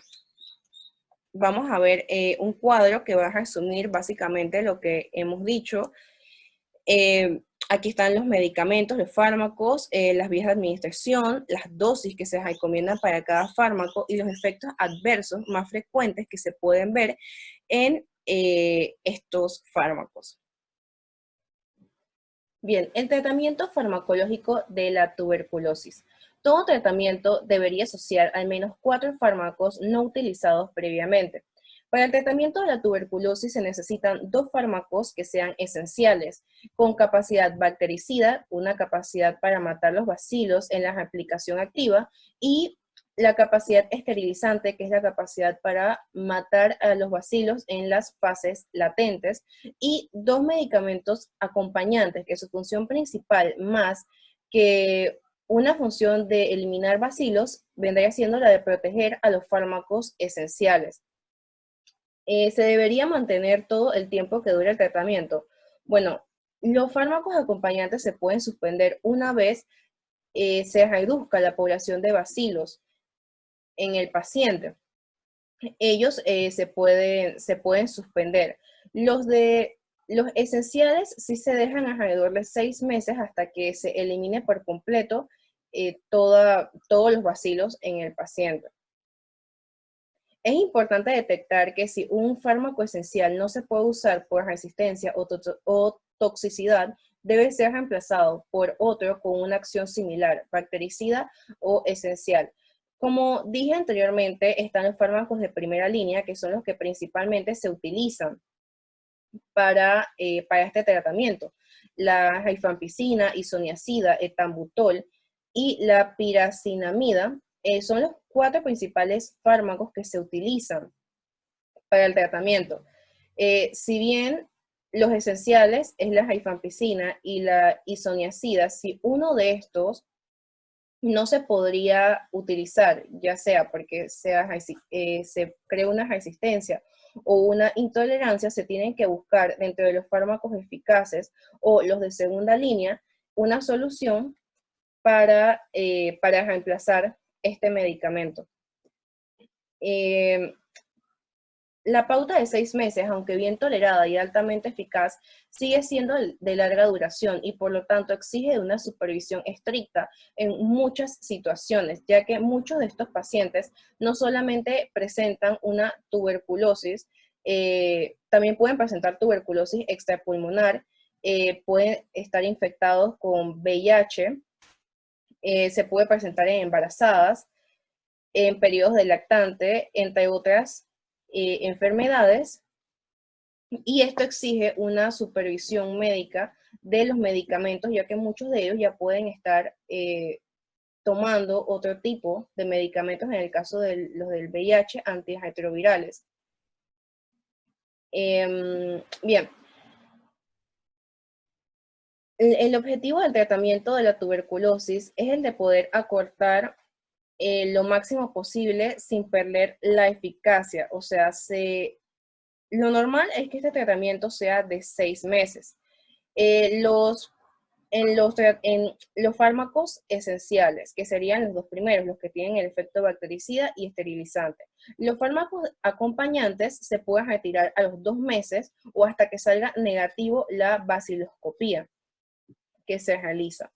vamos a ver un cuadro que va a resumir básicamente lo que hemos dicho. Aquí están los medicamentos, los fármacos, las vías de administración, las dosis que se recomiendan para cada fármaco y los efectos adversos más frecuentes que se pueden ver en estos fármacos. Bien, el tratamiento farmacológico de la tuberculosis. Todo tratamiento debería asociar al menos 4 fármacos no utilizados previamente. Para el tratamiento de la tuberculosis se necesitan 2 fármacos que sean esenciales, con capacidad bactericida, una capacidad para matar los bacilos en la aplicación activa, y la capacidad esterilizante, que es la capacidad para matar a los bacilos en las fases latentes, y 2 medicamentos acompañantes, que su función principal, más que una función de eliminar bacilos, vendría siendo la de proteger a los fármacos esenciales. Se debería mantener todo el tiempo que dure el tratamiento. Bueno, los fármacos acompañantes se pueden suspender una vez se reduzca la población de bacilos en el paciente. Ellos se pueden suspender. Los esenciales sí se dejan alrededor de 6 meses hasta que se elimine por completo todos los bacilos en el paciente. Es importante detectar que si un fármaco esencial no se puede usar por resistencia o toxicidad, debe ser reemplazado por otro con una acción similar, bactericida o esencial. Como dije anteriormente, están los fármacos de primera línea, que son los que principalmente se utilizan para este tratamiento. La rifampicina, isoniazida, etambutol y la piracinamida son los 4 principales fármacos que se utilizan para el tratamiento. Si bien los esenciales es la rifampicina y la isoniazida, si uno de estos no se podría utilizar, ya sea porque se crea una resistencia o una intolerancia, se tienen que buscar dentro de los fármacos eficaces o los de segunda línea una solución para reemplazar este medicamento. La pauta de 6 meses, aunque bien tolerada y altamente eficaz, sigue siendo de larga duración y por lo tanto exige de una supervisión estricta en muchas situaciones, ya que muchos de estos pacientes no solamente presentan una tuberculosis, también pueden presentar tuberculosis extrapulmonar, pueden estar infectados con VIH, se puede presentar en embarazadas, en periodos de lactante, entre otras enfermedades, y esto exige una supervisión médica de los medicamentos, ya que muchos de ellos ya pueden estar tomando otro tipo de medicamentos, en el caso de los del VIH, antirretrovirales. Bien, el objetivo del tratamiento de la tuberculosis es el de poder acortar lo máximo posible sin perder la eficacia. O sea, lo normal es que este tratamiento sea de 6 meses. En los fármacos esenciales, que serían los 2 primeros, los que tienen el efecto bactericida y esterilizante. Los fármacos acompañantes se pueden retirar a los 2 meses o hasta que salga negativo la baciloscopía que se realiza.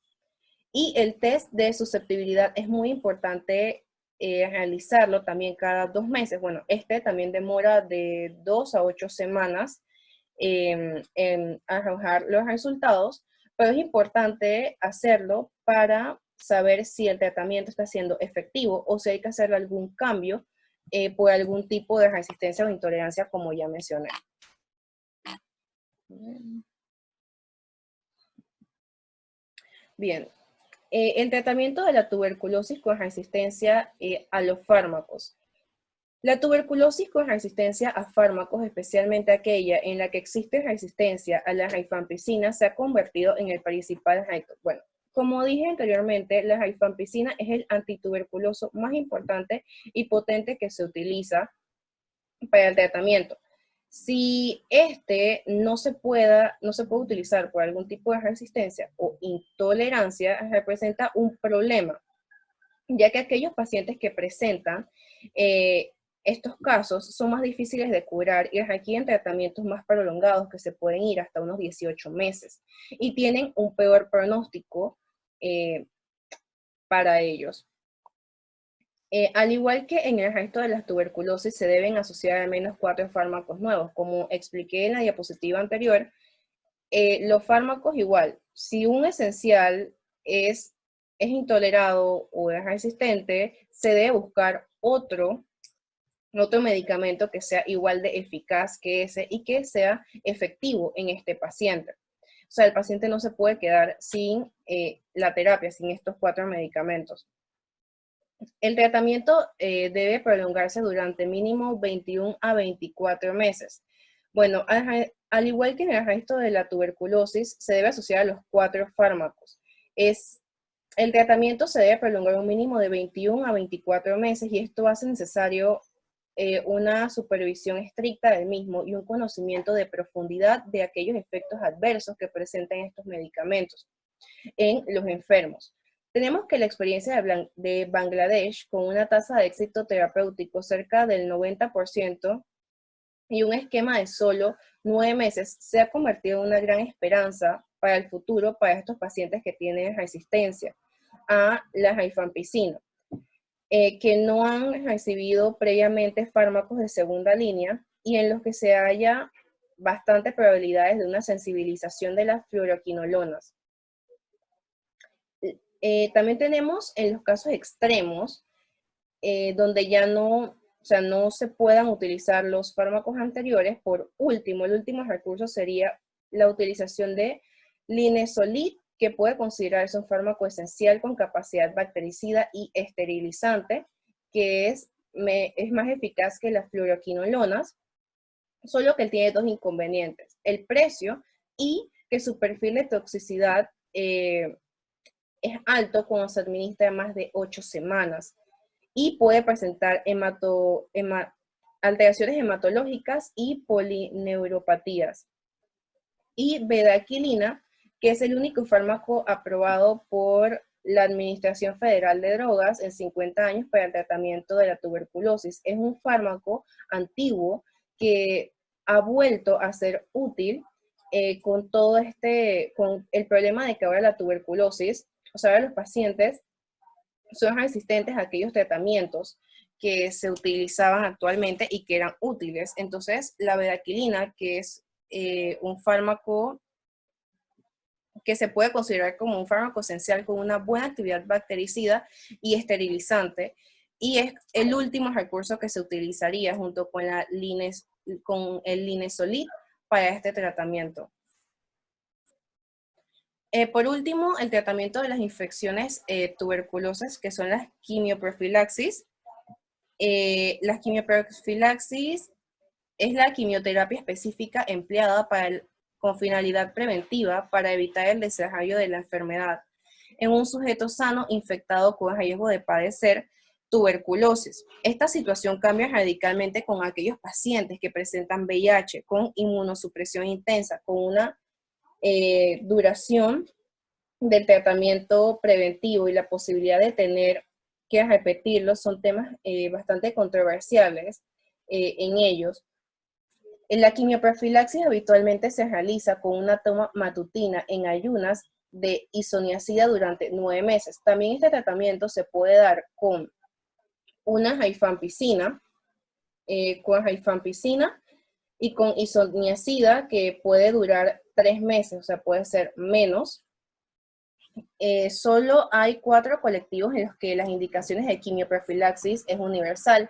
Y el test de susceptibilidad es muy importante realizarlo también cada 2 meses. Bueno, este también demora de 2 a 8 semanas en arrojar los resultados, pero es importante hacerlo para saber si el tratamiento está siendo efectivo o si hay que hacer algún cambio por algún tipo de resistencia o intolerancia, como ya mencioné. Bien, el tratamiento de la tuberculosis con resistencia a los fármacos. La tuberculosis con resistencia a fármacos, especialmente aquella en la que existe resistencia a la rifampicina, se ha convertido en el principal reto. Bueno, como dije anteriormente, la rifampicina es el antituberculoso más importante y potente que se utiliza para el tratamiento. Si este no se puede utilizar por algún tipo de resistencia o intolerancia, representa un problema, ya que aquellos pacientes que presentan estos casos son más difíciles de curar y requieren tratamientos más prolongados que se pueden ir hasta unos 18 meses y tienen un peor pronóstico para ellos. Al igual que en el resto de las tuberculosis, se deben asociar al menos 4 fármacos nuevos. Como expliqué en la diapositiva anterior, los fármacos igual, si un esencial es intolerado o es resistente, se debe buscar otro medicamento que sea igual de eficaz que ese y que sea efectivo en este paciente. O sea, el paciente no se puede quedar sin la terapia, sin estos 4 medicamentos. El tratamiento debe prolongarse durante mínimo 21 a 24 meses. Bueno, al igual que en el resto de la tuberculosis, se debe asociar a los 4 fármacos. El tratamiento se debe prolongar un mínimo de 21 a 24 meses y esto hace necesario una supervisión estricta del mismo y un conocimiento de profundidad de aquellos efectos adversos que presentan estos medicamentos en los enfermos. Tenemos que la experiencia de Bangladesh, con una tasa de éxito terapéutico cerca del 90% y un esquema de solo 9 meses, se ha convertido en una gran esperanza para el futuro para estos pacientes que tienen resistencia a la rifampicina, que no han recibido previamente fármacos de segunda línea y en los que se haya bastantes probabilidades de una sensibilización de las fluoroquinolonas. También tenemos en los casos extremos, donde ya no se puedan utilizar los fármacos anteriores. Por último, el último recurso sería la utilización de linezolid, que puede considerarse un fármaco esencial con capacidad bactericida y esterilizante, que es más eficaz que las fluoroquinolonas, solo que él tiene 2 inconvenientes: el precio y que su perfil de toxicidad es alto cuando se administra más de 8 semanas y puede presentar alteraciones hematológicas y polineuropatías. Y bedaquilina, que es el único fármaco aprobado por la Administración Federal de Drogas en 50 años para el tratamiento de la tuberculosis. Es un fármaco antiguo que ha vuelto a ser útil con el problema de que ahora la tuberculosis, o sea, los pacientes son resistentes a aquellos tratamientos que se utilizaban actualmente y que eran útiles. Entonces, la bedaquilina, que es un fármaco que se puede considerar como un fármaco esencial con una buena actividad bactericida y esterilizante, y es el último recurso que se utilizaría junto con el linezolid para este tratamiento. Por último, el tratamiento de las infecciones tuberculosas, que son las quimioprofilaxis. Las quimioprofilaxis es la quimioterapia específica empleada con finalidad preventiva para evitar el desarrollo de la enfermedad en un sujeto sano infectado con riesgo de padecer tuberculosis. Esta situación cambia radicalmente con aquellos pacientes que presentan VIH con inmunosupresión intensa, con una duración del tratamiento preventivo y la posibilidad de tener que repetirlo. Son temas bastante controversiales en ellos. La quimioprofilaxis habitualmente se realiza con una toma matutina en ayunas de isoniazida durante 9 meses. También este tratamiento se puede dar con una rifampicina, y con isoniazida, que puede durar 3 meses, o sea, puede ser menos. Solo hay 4 colectivos en los que las indicaciones de quimioprofilaxis es universal.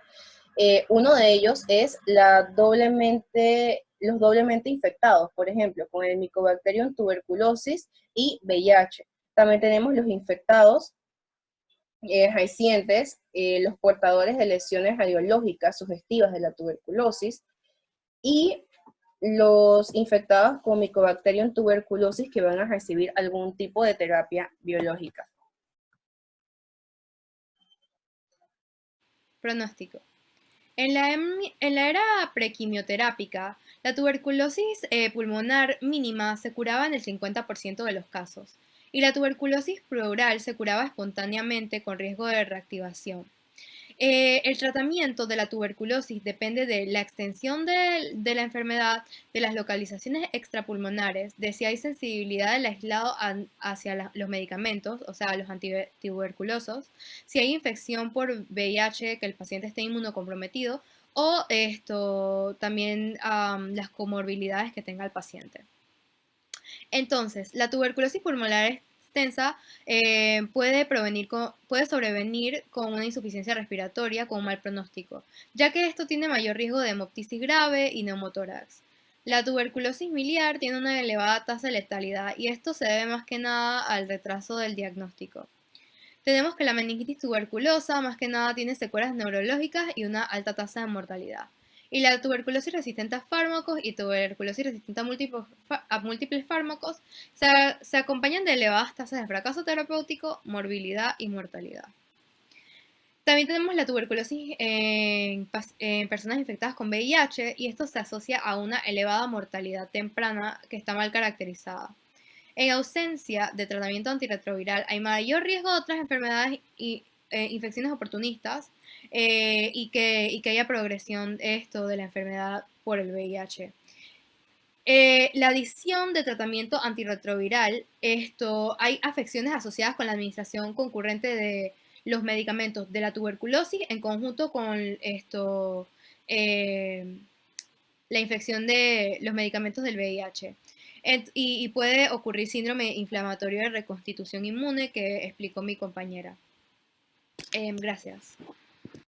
Uno de ellos es los doblemente infectados, por ejemplo, con el Mycobacterium tuberculosis y VIH. También tenemos los infectados recientes, los portadores de lesiones radiológicas sugestivas de la tuberculosis y los infectados con Mycobacterium tuberculosis que van a recibir algún tipo de terapia biológica. Pronóstico. En la era prequimioterápica, la tuberculosis pulmonar mínima se curaba en el 50% de los casos, y la tuberculosis pleural se curaba espontáneamente con riesgo de reactivación. El tratamiento de la tuberculosis depende de la extensión de la enfermedad, de las localizaciones extrapulmonares, de si hay sensibilidad del aislado hacia los medicamentos, o sea, los antituberculosos, si hay infección por VIH, que el paciente esté inmunocomprometido, o también las comorbilidades que tenga el paciente. Entonces, la tuberculosis pulmonar extensa puede sobrevenir con una insuficiencia respiratoria con un mal pronóstico, ya que esto tiene mayor riesgo de hemoptisis grave y neumotórax. La tuberculosis miliar tiene una elevada tasa de letalidad y esto se debe más que nada al retraso del diagnóstico. Tenemos que la meningitis tuberculosa más que nada tiene secuelas neurológicas y una alta tasa de mortalidad. Y la tuberculosis resistente a fármacos y tuberculosis resistente a múltiples fármacos se acompañan de elevadas tasas de fracaso terapéutico, morbilidad y mortalidad. También tenemos la tuberculosis en personas infectadas con VIH y esto se asocia a una elevada mortalidad temprana que está mal caracterizada. En ausencia de tratamiento antirretroviral hay mayor riesgo de otras enfermedades y infecciones oportunistas y que haya progresión de la enfermedad por el VIH. La adición de tratamiento antirretroviral, hay afecciones asociadas con la administración concurrente de los medicamentos de la tuberculosis en conjunto con la infección de los medicamentos del VIH. Y puede ocurrir síndrome inflamatorio de reconstitución inmune que explicó mi compañera. Gracias.